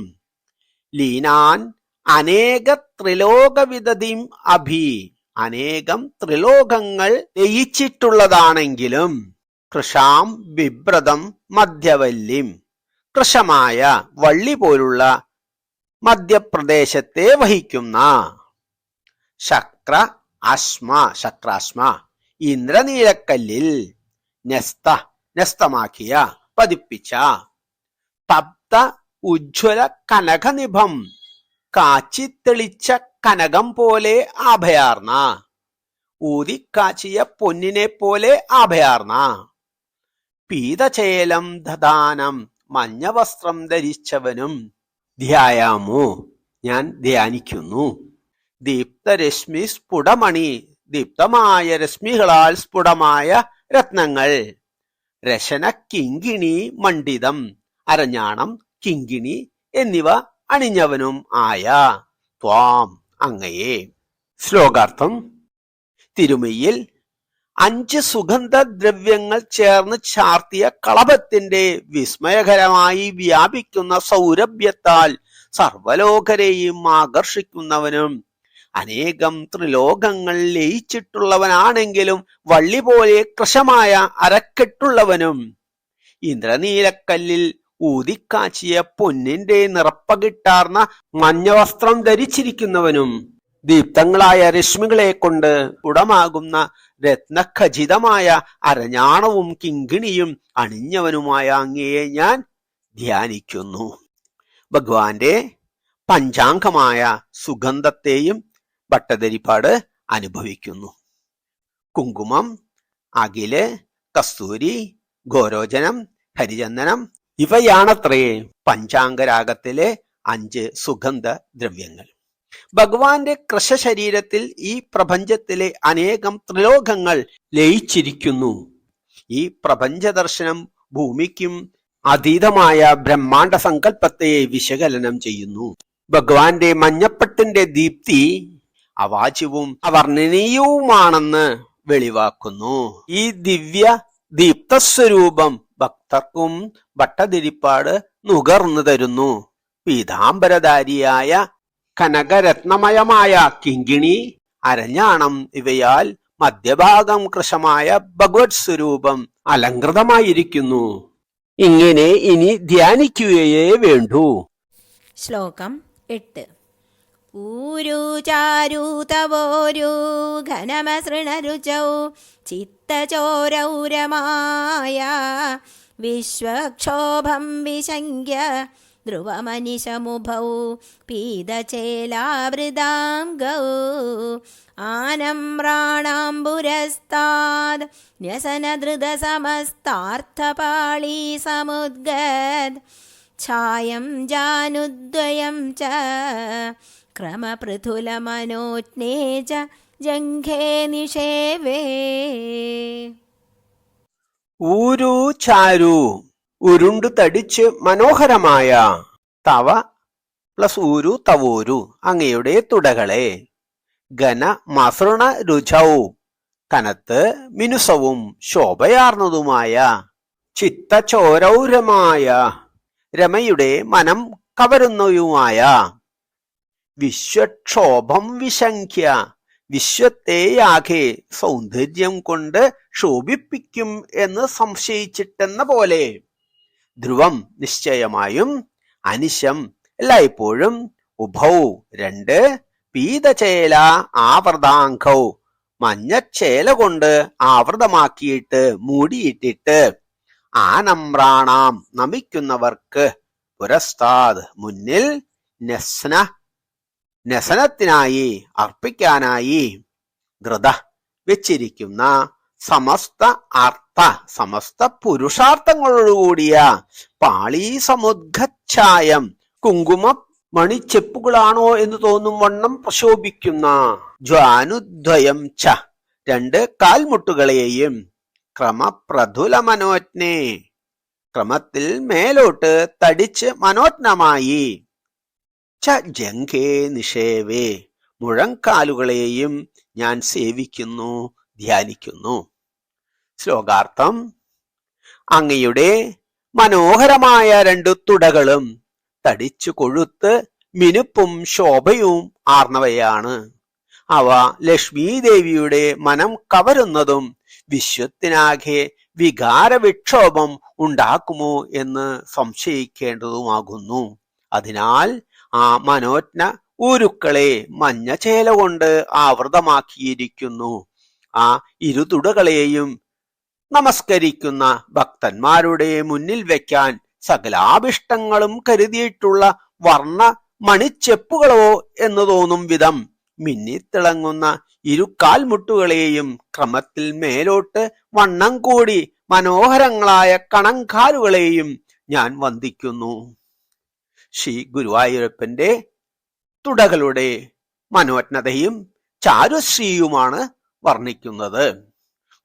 ലീനാൻ അനേക ത്രിലോകവിദതിം അഭി അനേകം ത്രിലോകങ്ങൾ ലയിച്ചിട്ടുള്ളതാണെങ്കിലും, കൃഷാം ബിഭ്രതം മധ്യവല്ലിം കൃശമായ വള്ളി പോലുള്ള മധ്യപ്രദേശത്തെ വഹിക്കുന്ന, ശക്രാശ്മ ഇന്ദ്രനീലക്കല്ലിൽ ന്യസ്തമാക്കിയ പതിപ്പിച്ച, തപ്ത ഉജ്ജ്വല കനകനിഭം കാച്ചിത്തെളിച്ച കനകം പോലെ ആഭയാർന്ന, ഊതിക്കാച്ചിയ പൊന്നിനെ പോലെ ആഭയാർന്ന, പീതചേലം ദധാനം മഞ്ഞവസ്ത്രം ധരിച്ചവനും, ധ്യായാമോ ഞാൻ ധ്യാനിക്കുന്നു. ദീപ്തരശ്മി സ്ഫുടമണി ദീപ്തമായ രശ്മികളാൽ സ്ഫുടമായ രത്നങ്ങൾ. രശന കിങ്കിണി മണ്ഡിതം അരഞ്ഞാണം കിങ്കിണി എന്നിവ അണിഞ്ഞവനും ആയ ത്വാം അങ്ങയെ. ശ്ലോകാർത്ഥം. തിരുമയിൽ 5 സുഗന്ധദ്രവ്യങ്ങൾ ചേർന്ന് ചാർത്തിയ കളഭത്തിന്റെ വിസ്മയകരമായി വ്യാപിക്കുന്ന സൗരഭ്യത്താൽ സർവലോകരെയും ആകർഷിക്കുന്നവനും അനേകം ത്രിലോകങ്ങൾ ലയിച്ചിട്ടുള്ളവനാണെങ്കിലും വള്ളി പോലെ കൃശമായ അരക്കെട്ടുള്ളവനും ഇന്ദ്രനീലക്കല്ലിൽ ഊതിക്കാച്ചിയ പൊന്നിന്റെ നിറപ്പകിട്ടാർന്ന മഞ്ഞവസ്ത്രം ധരിച്ചിരിക്കുന്നവനും ദീപ്തങ്ങളായ രശ്മികളെ കൊണ്ട് ഉടമാകുന്ന രത്നഖചിതമായ അരഞ്ഞാണവും കിങ്കിണിയും അണിഞ്ഞവനുമായ അങ്ങയെ ഞാൻ ധ്യാനിക്കുന്നു. ഭഗവാന്റെ പഞ്ചാംഗമായ സുഗന്ധത്തെയും ഭട്ടതിരിപ്പാട് അനുഭവിക്കുന്നു. കുങ്കുമം, അകില്, കസ്തൂരി, ഗോരോചനം, ഹരിചന്ദനം ഇവയാണത്രേ പഞ്ചാംഗരാഗത്തിലെ 5 സുഗന്ധ ദ്രവ്യങ്ങൾ. ഭഗവാന്റെ കൃശശരീരത്തിൽ ഈ പ്രപഞ്ചത്തിലെ അനേകം ത്രിലോകങ്ങൾ ലയിച്ചിരിക്കുന്നു. ഈ പ്രപഞ്ച ദർശനം ഭൂമിക്കും അതീതമായ ബ്രഹ്മാണ്ഡ സങ്കല്പത്തെ വിശകലനം ചെയ്യുന്നു. ഭഗവാന്റെ മഞ്ഞപ്പട്ടിന്റെ ദീപ്തി അവാച്യവും അവർണ്ണനീയവുമാണെന്ന് വെളിവാക്കുന്നു. ഈ ദിവ്യ ദീപ്തസ്വരൂപം ഭക്തർക്കും ഭട്ടതിരിപ്പാട് നുകർന്നു തരുന്നു. പീതാംബരധാരിയായ കനകരത്നമയമായ കിങ്കിണി, അരഞ്ഞാണം ഇവയാൽ മധ്യഭാഗം കൃശമായ ഭഗവത് സ്വരൂപം അലങ്കൃതമായിരിക്കുന്നു. ഇങ്ങനെ ഇനി ധ്യാനിക്കുകയേ വേണ്ടൂ. ശ്ലോകം 8. ഊരു ചാരു തവോരു ഘനമസൃണരുചൗ ചിത്തചോരൗരമായ വിശ്വക്ഷോഭം വിശങ്ക്യ ധ്രുവമനിശമുഭൗ പീതചേലാവൃതാംഗൗ ആനമ്രാണാംബുരസ്താദ് ന്യസനധൃതസമസ്താർത്ഥപാളീ സമുദ്ഗത് ഛായം ജാനുദ്വയം ച ക്രമപൃഥുലമനോജ്ഞേ ച ജംഘേ നിഷേവേ. ഊരു ചാരു ഉരുണ്ടു തടിച്ച് മനോഹരമായ തവ പ്ലസ് ഊരു തവോരു അങ്ങയുടെ തുടകളെ. ഘന മസൃണ രുചൗ കനത്ത് മിനുസവും ശോഭയാർന്നതുമായ ചിത്തചോരൗരമായ രമയുടെ മനം കവരുന്നതുമായ വിശ്വക്ഷോഭം വിശങ്ക്യ വിശ്വത്തെയാകെ സൗന്ദര്യം കൊണ്ട് ശോഭിപ്പിക്കും എന്ന് സംശയിച്ചിട്ടെന്ന പോലെ ധ്രുവം നിശ്ചയമായും അനിശം എല്ലായ്പ്പോഴും ഉഭൗ 2 പീതചേല ആവൃതാംഗൗ മഞ്ഞച്ചേല കൊണ്ട് ആവൃതമാക്കിയിട്ട് മൂടിയിട്ടിട്ട് ആനമ്രാണാം നമിക്കുന്നവർക്ക് പുരസ്താദ് മുന്നിൽ നസനത്തിനായി അർപ്പിക്കാനായി ധൃത വെച്ചിരിക്കുന്ന സമസ്ത പുരുഷാർത്ഥങ്ങളോടുകൂടിയ പാളീ സമുദ്ഗച്ഛായം കുങ്കുമ മണിച്ചെപ്പുകളാണോ എന്ന് തോന്നും വണ്ണം പ്രശോഭിക്കുന്ന ജ്വാനുദ്വയം ച 2 കാൽമുട്ടുകളെയും ക്രമപ്രഥുല മനോജ്ഞേ ക്രമത്തിൽ മേലോട്ട് തടിച്ച് മനോജ്ഞമായി ച ജംഘേ നിഷേവേ മുഴങ്കാലുകളെയും ഞാൻ സേവിക്കുന്നു, ധ്യാനിക്കുന്നു. ശ്ലോകാർത്ഥം. അങ്ങയുടെ മനോഹരമായ 2 തുടകളും തടിച്ചു കൊഴുത്ത് മിനുപ്പും ശോഭയും ആർന്നവയാണ്. അവ ലക്ഷ്മീദേവിയുടെ മനം കവരുന്നതും വിശ്വത്തിനാകെ വികാരവിക്ഷോഭം ഉണ്ടാക്കുമോ എന്ന് സംശയിക്കേണ്ടതുമാകുന്നു. അതിനാൽ ആ മനോജ്ഞ ഊരുക്കളെ മഞ്ഞച്ചേല കൊണ്ട് ആവൃതമാക്കിയിരിക്കുന്നു. ആ ഇരുതുടകളെയും നമസ്കരിക്കുന്ന ഭക്തന്മാരുടെ മുന്നിൽ വെക്കാൻ സകലാഭിഷ്ടങ്ങളും കരുതിയിട്ടുള്ള വർണ്ണ മണിച്ചെപ്പുകളോ എന്ന് തോന്നും വിധം മിന്നിത്തിളങ്ങുന്ന 2 കാൽമുട്ടുകളെയും ക്രമത്തിൽ മേലോട്ട് വണ്ണം കൂടി മനോഹരങ്ങളായ കണങ്കാലുകളെയും ഞാൻ വന്ദിക്കുന്നു. ശ്രീ ഗുരുവായൂരപ്പന്റെ തുടകളുടെ മനോജ്ഞതയും ചാരുശ്രീയുമാണ് വർണ്ണിക്കുന്നത്.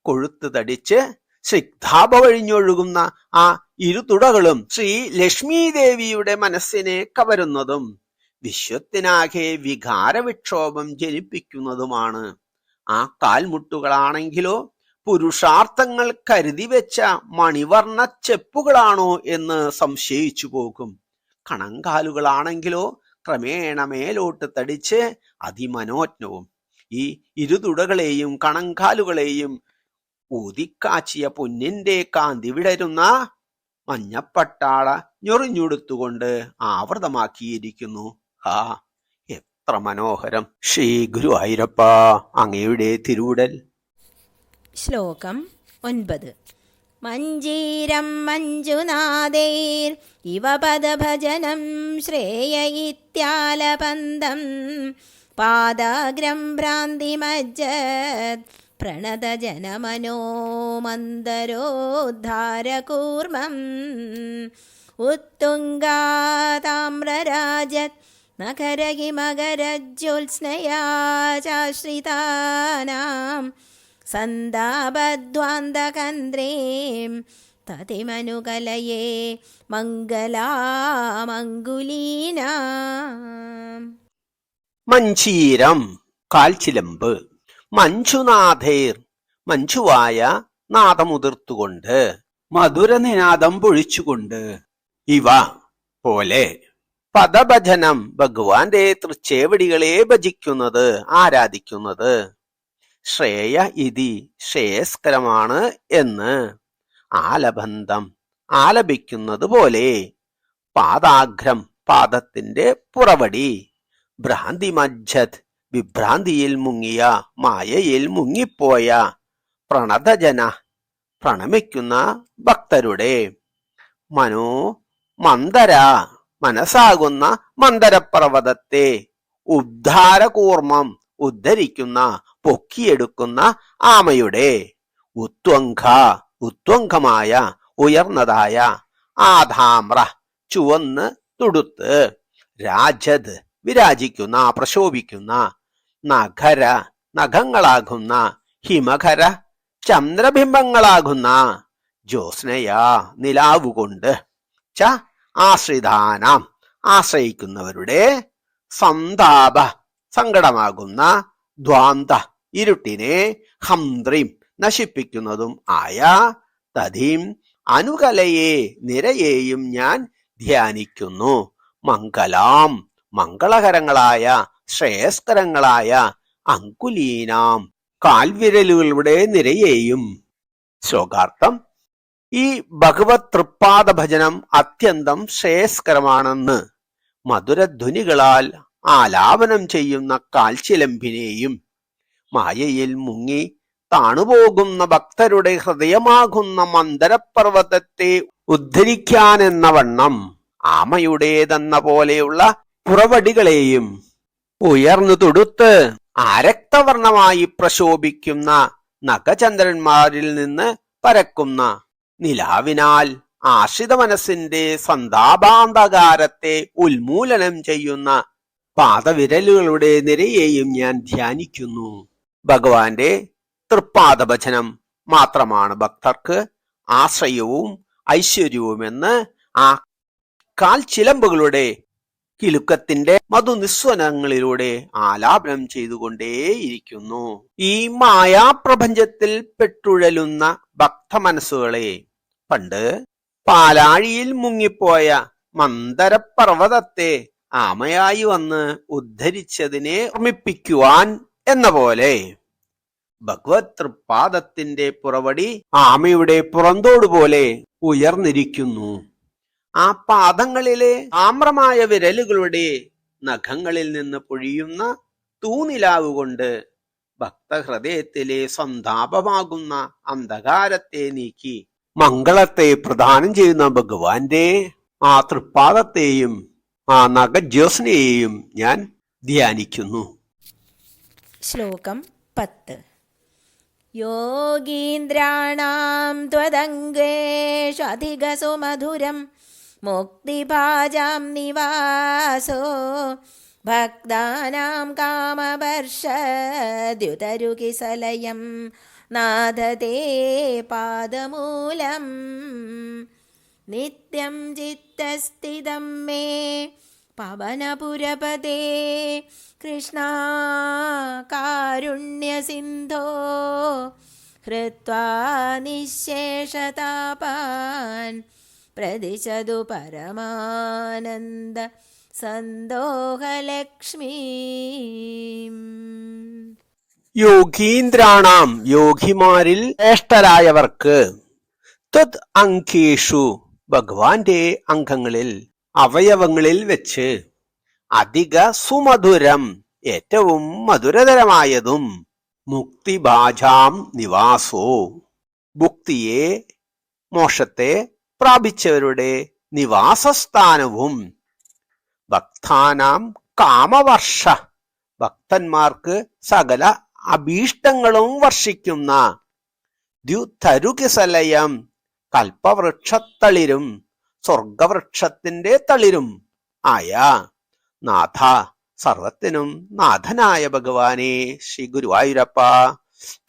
കൊഴുത്ത് തടിച്ച് സ്നിഗ്ധാഭ വഴിഞ്ഞൊഴുകുന്ന ആ ഇരുതുടകളും ശ്രീ ലക്ഷ്മി ദേവിയുടെ മനസ്സിനെ കവരുന്നതും വിശ്വത്തിനാകെ വികാരവിക്ഷോഭം ജനിപ്പിക്കുന്നതുമാണ്. ആ കാൽമുട്ടുകളാണെങ്കിലോ പുരുഷാർത്ഥങ്ങൾ കരുതി വെച്ച മണിവർണ്ണ ചെപ്പുകളാണോ എന്ന് സംശയിച്ചു പോകും. കണങ്കാലുകളാണെങ്കിലോ ക്രമേണ മേലോട്ട് തടിച്ച് അതിമനോജ്ഞവും. ഈ ഇരുതുടകളെയും കണങ്കാലുകളെയും ഊതിക്കാച്ചിയ പൊന്നിന്റെ കാന്തി വിടരുന്ന മഞ്ഞപ്പട്ടാള ഞൊറിഞ്ഞുടുത്തുകൊണ്ട് ആവൃതമാക്കിയിരിക്കുന്നു. ഹാ, എത്ര മനോഹരം! ശ്രീ ഗുരുവായൂരപ്പ, അങ്ങയുടെ തിരുവുടൽ. ശ്ലോകം 9. മഞ്ജീരം മഞ്ജുനാഥൈർ ഇവ പദഭജനം ശ്രേയ ഇത്യാലപന്തം പാദാഗ്രം ഭ്രാന്തിമജ്ജത് പ്രണതജനമനോ മന്ദരോദ്ധാരകൂർമ്മം ഉത്തുംഗാതാമ്രരാജത് നഖരഹിമകരജ്യോത്സ്നയാ ചാശ്രിതാനാം സന്താപദ്വാന്തകന്ദ്രീം തതിമനുകലയേ മംഗലാമംഗുലീനാം. മഞ്ചീരം കാൽച്ചിലമ്പ്. മഞ്ജുനാഥേർ മഞ്ജുവായ നാദമുതിർത്തുകൊണ്ട് മധുരനിനാദം പൊഴിച്ചുകൊണ്ട് ഇവ പോലെ പദഭജനം ഭഗവാന്റെ തൃച്ചേവടികളെ ഭജിക്കുന്നത് ആരാധിക്കുന്നത് ശ്രേയ ഇതി ശ്രേയസ്കരമാണ് എന്ന് ആലബന്ധം ആലപിക്കുന്നത് പോലെ പാദാഗ്രം പാദത്തിന്റെ പുറവടി ഭ്രാന്തിമജ്ജത് വിഭ്രാന്തിയിൽ മുങ്ങിയ മായയിൽ മുങ്ങിപ്പോയ പ്രണതജന പ്രണമിക്കുന്ന ഭക്തരുടെ മനോ മന്ദര മനസ്സാകുന്ന മന്ദരപർവ്വതത്തെ ഉദ്ധാരകൂർമ്മം ഉദ്ധരിക്കുന്ന പൊക്കിയെടുക്കുന്ന ആമയുടെ ഉത്വംഗമായ ഉയർന്നതായ ആധാമ്ര ചുവന്ന് തുടുത്ത് രാജത് വിരാജിക്കുന്ന പ്രശോഭിക്കുന്ന നഖര നഖങ്ങളാകുന്ന ഹിമഖര ചന്ദ്രബിംബങ്ങളാകുന്ന ജ്യോത്സ്നയാ നിലാവുകൊണ്ട് ച ആശ്രിതാനാം ആശ്രയിക്കുന്നവരുടെ സന്താപ സങ്കടമാകുന്ന ദ്വാന്ത ഇരുട്ടിനെ ഹംദ്രീം നശിപ്പിക്കുന്നതും ആയ തഥീം അനുകലയെ നിരയെയും ഞാൻ ധ്യാനിക്കുന്നു. മംഗലാം മംഗളകരങ്ങളായ ശ്രേയസ്കരങ്ങളായ അങ്കുലീനാം കാൽവിരലുകളുടെ നിരയെയും. ശ്ലോകാർത്ഥം. ഈ ഭഗവത് തൃപ്പാദ ഭജനം അത്യന്തം ശ്രേയസ്കരമാണെന്ന് മധുരധ്വനികളാൽ ആലാപനം ചെയ്യുന്ന കാൽച്ചിലമ്പിനെയും മായയിൽ മുങ്ങി താണുപോകുന്ന ഭക്തരുടെ ഹൃദയമാകുന്ന മന്ദരപർവ്വതത്തെ ഉദ്ധരിക്കാനെന്ന വണ്ണം ആമയുടേതെന്ന പോലെയുള്ള പുറവടികളെയും ഉയർന്നു തുടുത്ത് ആരക്തവർണമായി പ്രശോഭിക്കുന്ന നഖചന്ദ്രന്മാരിൽ നിന്ന് പരക്കുന്ന നിലാവിനാൽ ആശ്രിത മനസ്സിന്റെ സന്താപാന്തകാരത്തെ ഉന്മൂലനം ചെയ്യുന്ന പാദവിരലുകളുടെ നിരയെയും ഞാൻ ധ്യാനിക്കുന്നു. ഭഗവാന്റെ തൃപ്പാദഭജനം മാത്രമാണ് ഭക്തർക്ക് ആശ്രയവും ഐശ്വര്യവുമെന്ന് ആ കാൽച്ചിലമ്പുകളുടെ കിലുക്കത്തിന്റെ മധുനിസ്വനങ്ങളിലൂടെ ആലാപനം ചെയ്തുകൊണ്ടേയിരിക്കുന്നു. ഈ മായാപ്രപഞ്ചത്തിൽ പെട്ടുഴലുന്ന ഭക്തമനസ്സുകളെ പണ്ട് പാലാഴിയിൽ മുങ്ങിപ്പോയ മന്ദരപർവ്വതത്തെ ആമയായി വന്ന് ഉദ്ധരിച്ചതിനെ ഓർമ്മിപ്പിക്കുവാൻ എന്ന പോലെ ഭഗവത് തൃപ്പാദത്തിന്റെ പുറവടി ആമയുടെ പുറന്തോടുപോലെ ഉയർന്നിരിക്കുന്നു. ആ പാദങ്ങളിലെ ആമ്രമായ വിരലുകളുടെ നഖങ്ങളിൽ നിന്ന് പൊഴിയുന്ന തൂനിലാവുകൊണ്ട് ഭക്തഹൃദയത്തിലെ സന്താപമാകുന്ന അന്ധകാരത്തെ നീക്കി മംഗളത്തെ പ്രദാനം ചെയ്യുന്ന ഭഗവാന്റെ ആ തൃപ്പാദത്തെയും ആ നഖജ്യോത്സ്നയെയും ഞാൻ ധ്യാനിക്കുന്നു. ശ്ലോകം 10. യോഗീന്ദ്രാണാം ത്വദംഗേഷു അധികസുമധുരം മുക്തിഭാജാം നിവാസോ ഭക്താനാം കാമവർഷദ്യുതരുകിസലയം നാദതേ പാദമൂലം നിത്യം ചിത്തസ്ഥിതം മേ പവനപുരപദേ കൃഷ്ണ കാരുണ്യസിന്ധോ ഹൃത്വാ നിശേഷതാപാൻ പ്രതിശതു പരമാനന്ദ സന്തോഹലക്ഷ്മീ. യോഗീന്ദ്രാണാം യോഗിമാരിൽ ശ്രേഷ്ഠരായവർക്ക് തദ് അംഗേഷു ഭഗവാന്റെ അംഗങ്ങളിൽ അവയവങ്ങളിൽ വെച്ച് അധിക സുമധുരം ഏറ്റവും മധുരതരമായതും മുക്തിഭാജാം നിവാസോ മുക്തിയെ മോക്ഷത്തെ പ്രാപിച്ചവരുടെ നിവാസസ്ഥാനവും ഭക്താനാം കാമവർഷ ഭക്തന്മാർക്ക് സകല അഭീഷ്ടങ്ങളും വർഷിക്കുന്ന ദ്യുതരുകിസലയം കൽപ്പവൃക്ഷത്തളിരും സ്വർഗവൃക്ഷത്തിന്റെ തളിരും ആയ നാഥ സർവത്തിനും നാഥനായ ഭഗവാനെ ശ്രീ ഗുരുവായൂരപ്പ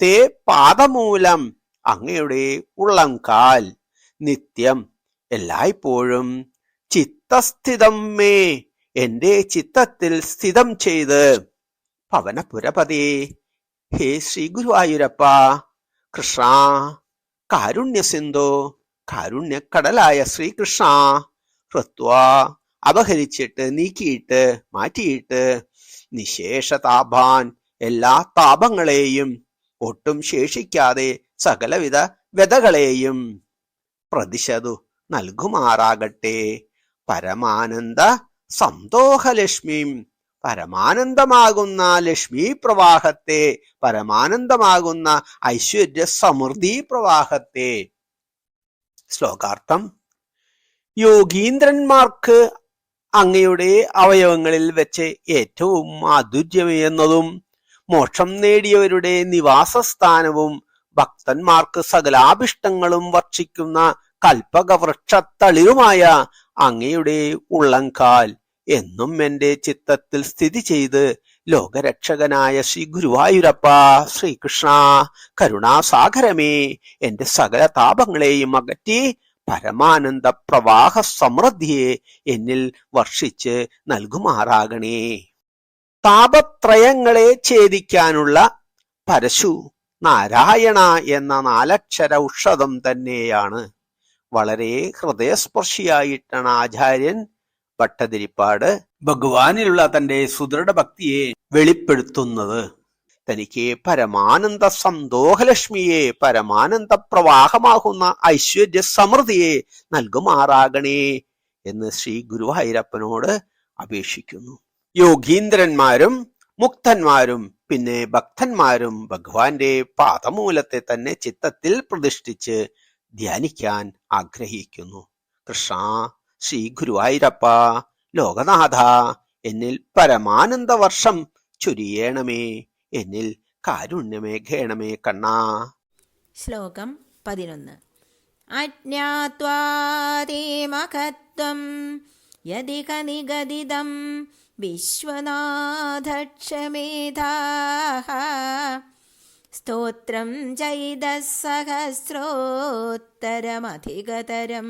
തേ പാദമൂലം അങ്ങയുടെ ഉള്ളംകാൽ നിത്യം എല്ലായ്പ്പോഴും ചിത്തസ്ഥിതം മേ എന്റെ ചിത്തത്തിൽ സ്ഥിതം ചെയ്ത് പവനപുരപതേ ഹേ ശ്രീ ഗുരുവായൂരപ്പ കൃഷ്ണ കാരുണ്യസിന്ധോ കാരുണ്യക്കടലായ ശ്രീകൃഷ്ണ ഹൃത്വ അപഹരിച്ചിട്ട് നീക്കിയിട്ട് മാറ്റിയിട്ട് നിശേഷതാപാൻ എല്ലാ താപങ്ങളെയും ഒട്ടും ശേഷിക്കാതെ സകലവിധ വ്യതകളെയും പ്രതിശതു നൽകുമാറാകട്ടെ. പരമാനന്ദ സന്തോഹലക്ഷ്മീം പരമാനന്ദമാകുന്ന ലക്ഷ്മി പ്രവാഹത്തെ പരമാനന്ദമാകുന്ന ഐശ്വര്യ സമൃദ്ധി പ്രവാഹത്തെ. ശ്ലോകാർത്ഥം. യോഗീന്ദ്രന്മാർക്ക് അങ്ങയുടെ അവയവങ്ങളിൽ വെച്ച് ഏറ്റവും മാധുര്യമേറുന്നതും മോക്ഷം നേടിയവരുടെ നിവാസസ്ഥാനവും ഭക്തന്മാർക്ക് സകലാഭിഷ്ടങ്ങളും വർഷിക്കുന്ന കൽപ്പകവൃക്ഷത്തളിരുമായ അങ്ങയുടെ ഉള്ളംകാൽ എന്നും എന്റെ ചിത്തത്തിൽ സ്ഥിതി ചെയ്ത് ലോകരക്ഷകനായ ശ്രീ ഗുരുവായൂരപ്പ ശ്രീകൃഷ്ണ കരുണാസാഗരമേ എന്റെ സകല താപങ്ങളെയും അകറ്റി പരമാനന്ദ പ്രവാഹ സമൃദ്ധിയെ എന്നിൽ വർഷിച്ച് നൽകുമാറാകണേ. താപത്രയങ്ങളെ ഛേദിക്കാനുള്ള പരശു നാരായണ എന്ന 4 അക്ഷര ഔഷധം തന്നെയാണ്. വളരെ ഹൃദയസ്പർശിയായിട്ടാണ് ആചാര്യൻ ഭട്ടതിരിപ്പാട് ഭഗവാനിലുള്ള തന്റെ സുദൃഢ ഭക്തിയെ വെളിപ്പെടുത്തുന്നത്. തനിക്ക് പരമാനന്ദ സന്തോഹലക്ഷ്മിയെ പരമാനന്ദ പ്രവാഹമാകുന്ന ഐശ്വര്യ സമൃദ്ധിയെ നൽകുമാറാകണേ എന്ന് ശ്രീ ഗുരുവായൂരപ്പനോട് അപേക്ഷിക്കുന്നു. യോഗീന്ദ്രന്മാരും മുക്തന്മാരും പിന്നെ ഭക്തന്മാരും ഭഗവാന്റെ പാദമൂലത്തെ തന്നെ ചിത്തത്തിൽ പ്രതിഷ്ഠിച്ച് ധ്യാനിക്കാൻ ആഗ്രഹിക്കുന്നു. കൃഷ്ണ ശ്രീ ഗുരുവായൂരപ്പ ലോകനാഥ എന്നിൽ പരമാനന്ദ വർഷം ചൊരിയണമേ, എന്നിൽ കാരുണ്യമേഘേണമേ കണ്ണാ. ശ്ലോകം 11. അജ്ഞാത്വാതേ മഹത്വം യദിക നിഗദിതം വിശ്വനാഥക്ഷമേധാഃ സ്തോത്രം ചൈതസഹസ്രോത്തരമധികതരം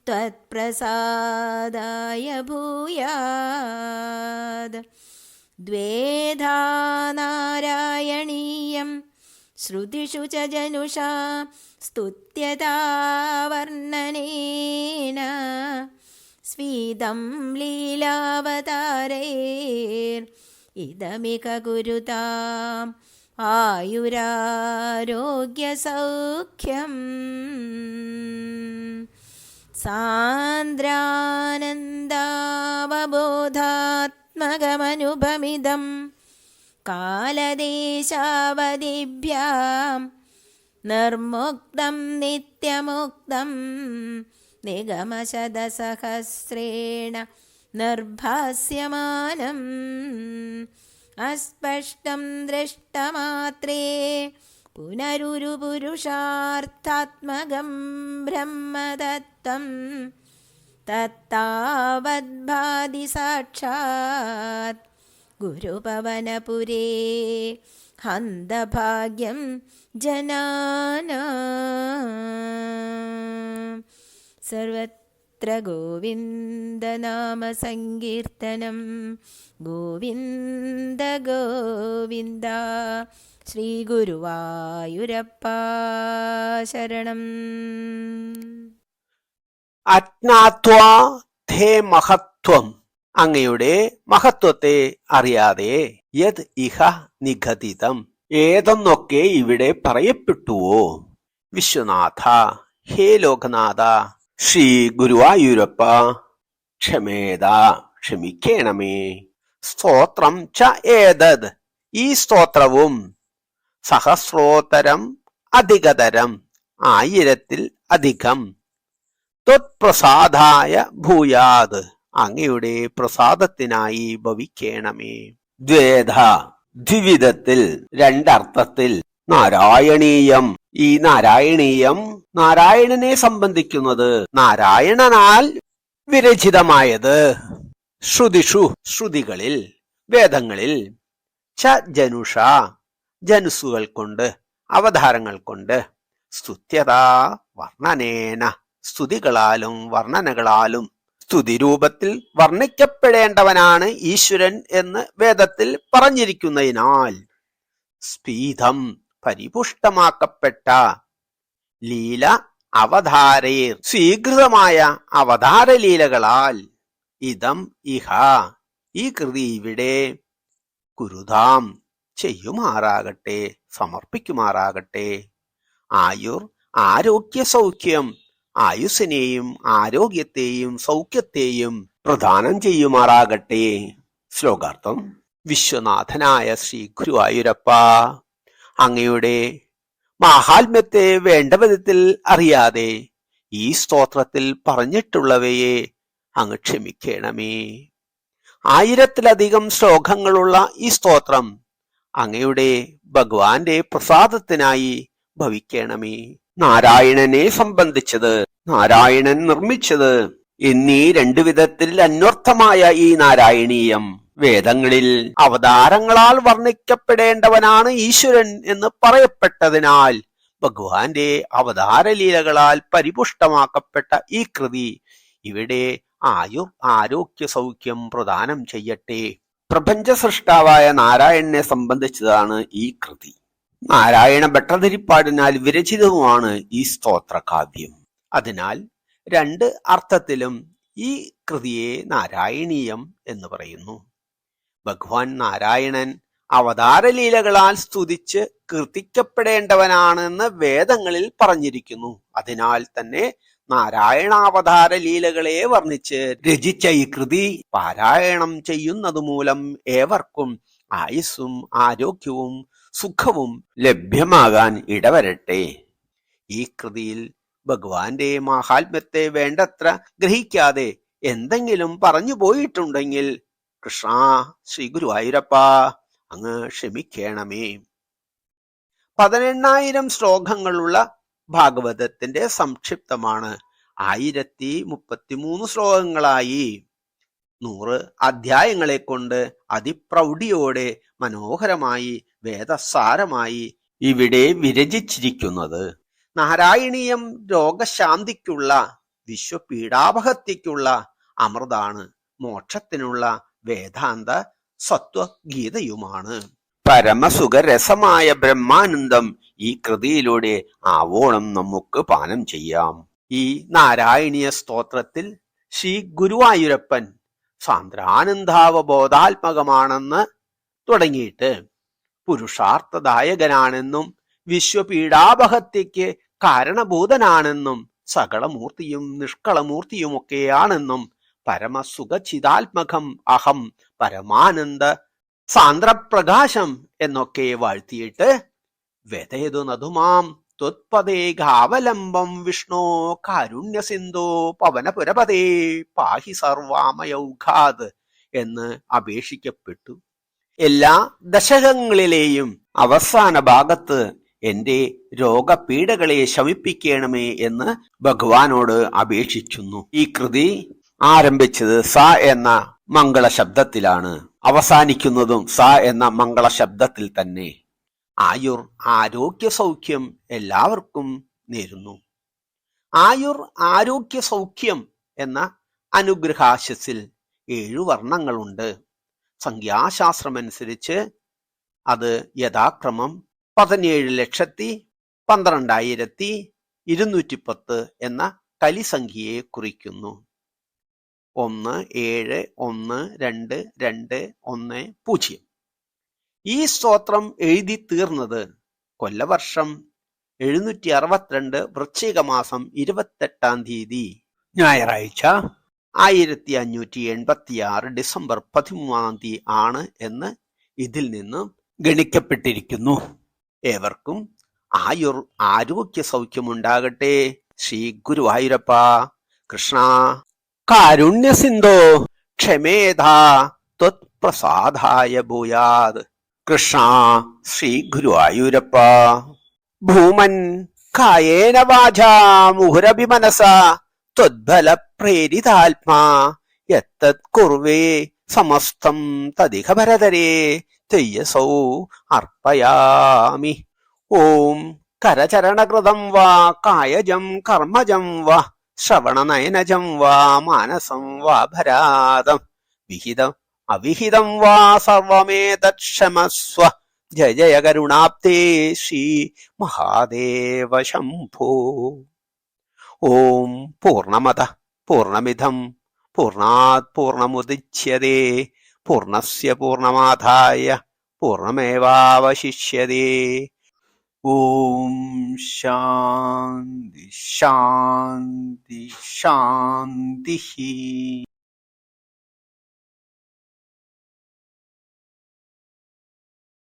ത്വത്പ്രസാദായ ഭൂയാദ്. ദ്വേധാ നാരായണീയം ശ്രുതിഷു ച ജനുഷാ സ്തുത്യതാ വർണ്ണനേന സ്ഫീതം ലീലാവതാരൈർ ഇദമിക ഗുരുതാം ആയുരാരോഗ്യസൗഖ്യം. സാന്ദ്രാനന്ദാവബോധാത്മകമനുപമിദം കാലദേശാവധിഭ്യാം നിർമുക്തം നിത്യമുക്തം നിഗമശതസഹസ്രേണ നിർഭാസ്യമാനം അസ്പഷ്ടം ദൃഷ്ടമാത്രേ പുനരുരുപുരുഷാർത്ഥാത്മകം ബ്രഹ്മതത്വം തത്താവദ്ഭാതി സാക്ഷാത് ഗുരുപവനപുരേ ഹന്തഭാഗ്യം ജനാനാം. സർവത്ര ഗോവിന്ദനാമസങ്കീർത്തനം. ഗോവിന്ദ ഗോവിന്ദ. ശ്രീ ഗുരുവായൂരപ്പാ ശരണം. അജ്ഞാത്വാ ധേ മഹത്വം. അങ്ങയുടെ മഹത്വത്തെ അറിയാതെ യത് ഇഹ നിഗദിതം. ഏതെന്നൊക്കെ ഇവിടെ പറയപ്പെട്ടുവോ. വിശ്വനാഥ, ഹേ ലോകനാഥ, ശ്രീ ഗുരുവായൂരപ്പ, ക്ഷമിക്കണമേ. സ്തോത്രം ച ഏതത്. ഈ സ്തോത്രവും സഹസ്രോത്തരം അധികതരം 1000 അധികം. ത്വത്പ്രസാദായ ഭൂയാത്. അങ്ങയുടെ പ്രസാദത്തിനായി ഭവിക്കണമേ. ദ്വേധ, ദ്വിവിധത്തിൽ, 2 അർത്ഥത്തിൽ. നാരായണീയം. ഈ നാരായണീയം നാരായണനെ സംബന്ധിക്കുന്നത്, നാരായണനാൽ വിരചിതമായത്. ശ്രുതിഷു, ശ്രുതികളിൽ, വേദങ്ങളിൽ. ച ജനുഷ, ജനുസുകൾ കൊണ്ട്, അവതാരങ്ങൾ കൊണ്ട്. സ്തുത്യത വർണ്ണനേന, സ്തുതികളാലും വർണ്ണനകളാലും. സ്തുതി രൂപത്തിൽ വർണ്ണിക്കപ്പെടേണ്ടവനാണ് ഈശ്വരൻ എന്ന് വേദത്തിൽ പറഞ്ഞിരിക്കുന്നതിനാൽ സ്പീതം, പരിപുഷ്ടമാക്കപ്പെട്ട, ലീല അവതാരേർ, സ്വീകൃതമായ അവതാരലീലകളാൽ. ഇതം ഇഹ, ഈ കൃതി ഇവിടെ. കുരുതാം, ചെയ്യുമാറാകട്ടെ, സമർപ്പിക്കുമാറാകട്ടെ. ആയുർ, ആരോഗ്യ സൗഖ്യം, ആയുസ്സിനെയും ആരോഗ്യത്തെയും സൗഖ്യത്തെയും പ്രദാനം ചെയ്യുമാറാകട്ടെ. ശ്ലോകാർത്ഥം. വിശ്വനാഥനായ ശ്രീ ഗുരുവായൂരപ്പ, അങ്ങയുടെ മാഹാത്മ്യത്തെ വേണ്ട വിധത്തിൽ അറിയാതെ ഈ സ്തോത്രത്തിൽ പറഞ്ഞിട്ടുള്ളവയെ അങ്ങ് ക്ഷമിക്കണമേ. 1000-ലധികം ശ്ലോകങ്ങളുള്ള ഈ സ്തോത്രം അങ്ങയുടെ ഭഗവാന്റെ പ്രസാദത്തിനായി ഭവിക്കണമേ. നാരായണനെ സംബന്ധിച്ചത്, നാരായണൻ നിർമ്മിച്ചത് എന്നീ 2 വിധത്തിൽ അന്വർത്ഥമായ ഈ നാരായണീയം വേദങ്ങളിൽ അവതാരങ്ങളാൽ വർണ്ണിക്കപ്പെടേണ്ടവനാണ് ഈശ്വരൻ എന്ന് പറയപ്പെട്ടതിനാൽ ഭഗവാന്റെ അവതാരലീലകളാൽ പരിപുഷ്ടമാക്കപ്പെട്ട ഈ കൃതി ഇവിടെ ആരോഗ്യ സൗഖ്യം പ്രദാനം ചെയ്യട്ടെ. പ്രപഞ്ച സൃഷ്ടാവായ നാരായണനെ സംബന്ധിച്ചതാണ് ഈ കൃതി. നാരായണ ഭട്ടതിരിപ്പാടിനാൽ വിരചിതവുമാണ് ഈ സ്തോത്രകാവ്യം. അതിനാൽ 2 അർത്ഥത്തിലും ഈ കൃതിയെ നാരായണീയം എന്ന് പറയുന്നു. ഭഗവാൻ നാരായണൻ അവതാരലീലകളാൽ സ്തുതിച്ച് കീർത്തിക്കപ്പെടേണ്ടവനാണെന്ന് വേദങ്ങളിൽ പറഞ്ഞിരിക്കുന്നു. അതിനാൽ തന്നെ നാരായണാവതാര ലീലകളെ വർണ്ണിച്ച് രചിച്ച ഈ കൃതി പാരായണം ചെയ്യുന്നത് മൂലം ഏവർക്കും ആയുസ്സും ആരോഗ്യവും സുഖവും ലഭ്യമാകാൻ ഇടവരട്ടെ. ഈ കൃതിയിൽ ഭഗവാന്റെ മാഹാത്മ്യത്തെ വേണ്ടത്ര ഗ്രഹിക്കാതെ എന്തെങ്കിലും പറഞ്ഞു പോയിട്ടുണ്ടെങ്കിൽ കൃഷ്ണ, ശ്രീ ഗുരുവായൂരപ്പ, അങ്ങ് ക്ഷമിക്കണമേ. 18,000 ശ്ലോകങ്ങളുള്ള ഭാഗവതത്തിന്റെ സംക്ഷിപ്തമാണ് 1033 ശ്ലോകങ്ങളായി 100 അധ്യായങ്ങളെ കൊണ്ട് അതിപ്രൗഢിയോടെ മനോഹരമായി വേദസാരമായി ഇവിടെ വിരചിച്ചിരിക്കുന്നത്. നാരായണീയം രോഗശാന്തിക്കുള്ള, വിശ്വപീഡാപഹത്യക്കുള്ള അമൃതാണ്. മോക്ഷത്തിനുള്ള വേദാന്ത സത്വഗീതയുമാണ്. പരമസുഖരസമായ ബ്രഹ്മാനന്ദം ഈ കൃതിയിലൂടെ ആവോളം നമുക്ക് പാനം ചെയ്യാം. ഈ നാരായണീയ സ്തോത്രത്തിൽ ശ്രീ ഗുരുവായൂരപ്പൻ സാന്ദ്രാനന്ദാവബോധാത്മകമാണെന്ന് തുടങ്ങിയിട്ട് പുരുഷാർത്ഥദായകനാണെന്നും വിശ്വപീഡാപഹത്യക്ക് കാരണഭൂതനാണെന്നും സകളമൂർത്തിയും നിഷ്കളമൂർത്തിയുമൊക്കെയാണെന്നും പരമസുഖചിതാത്മകം അഹം പരമാനന്ദ സാന്ദ്രപ്രകാശം എന്നൊക്കെ വാഴ്ത്തിയിട്ട് വ്യതേതു നധുമാം ത്വത്പദേകാവലംബം വിഷ്ണോ കാരുണ്യസിന്ധോ പവനപുരപദേ പാഹി സർവാമയൗഘാത് എന്ന് അപേക്ഷിക്കപ്പെട്ടു. എല്ലാ ദശകങ്ങളിലെയും അവസാന ഭാഗത്ത് എന്റെ രോഗപീഠകളെ ശമിപ്പിക്കണമേ എന്ന് ഭഗവാനോട് അപേക്ഷിക്കുന്നു. ഈ കൃതി ആരംഭിച്ചത് സ എന്ന മംഗള ശബ്ദത്തിലാണ്, അവസാനിക്കുന്നതും സ എന്ന മംഗള ശബ്ദത്തിൽ തന്നെ. ആയുർ ആരോഗ്യ സൗഖ്യം എല്ലാവർക്കും നേരുന്നു. ആയുർ ആരോഗ്യ സൗഖ്യം എന്ന അനുഗ്രഹാശിസിൽ 7 വർണ്ണങ്ങളുണ്ട്. സംഖ്യാശാസ്ത്രമനുസരിച്ച് അത് യഥാക്രമം 17,12,210 എന്ന കലിസംഖ്യയെ കുറിക്കുന്നു. 1 7 1 2 2 1 0. ഈ സ്തോത്രം എഴുതി തീർന്നത് കൊല്ലവർഷം 762 വൃശ്ചിക മാസം 28-ാം തീയതി ഞായറാഴ്ച 1586 ഡിസംബർ 13-ാം തീയതി ആണ് എന്ന് ഇതിൽ നിന്നും ഗണിക്കപ്പെട്ടിരിക്കുന്നു. ഏവർക്കും ആയുർ ആരോഗ്യ സൗഖ്യമുണ്ടാകട്ടെ. ശ്രീ ഗുരുവായൂരപ്പ കൃഷ്ണ. കാരുണ്യ സിന്ധോ ക്ഷമേധാ ത്വത്പ്രസാദായ ഭൂയാത്. കൃഷ്ണ ശ്രീ ഗുരുവായൂരപ്പ. ഭൂമൻ കായേന വാചാ മുഹുരഭി മനസാ ത്വദ്ബല പ്രേരിതാത്മാ യത്തത് കുർവേ സമസ്തം തദിഹ ഭരതരേ തയ്യസൗ അർപ്പയാമി. ഓം കരചരണകൃതം വാ കായജം കർമ്മജം വാ ശ്രവണനയനജം വാ മാനസം വാ ഭരാതം വിഹിതം അവിഹിതം വാ സർവമേതത് ക്ഷമസ്വ. ജയ ജയ കരുണാബ്ദേ ശ്രീ മഹാദേവ ശംഭോ. ഓം പൂർണ്ണമദ പൂർണ്ണമിദം പൂർണ്ണാത് പൂർണ്ണമുദച്യതേ പൂർണ്ണസ്യ പൂർണ്ണമാദായ പൂർണ്ണമേവാവശിഷ്യതേ. ഓം ശാന്തി ശാന്തി ശാന്തി.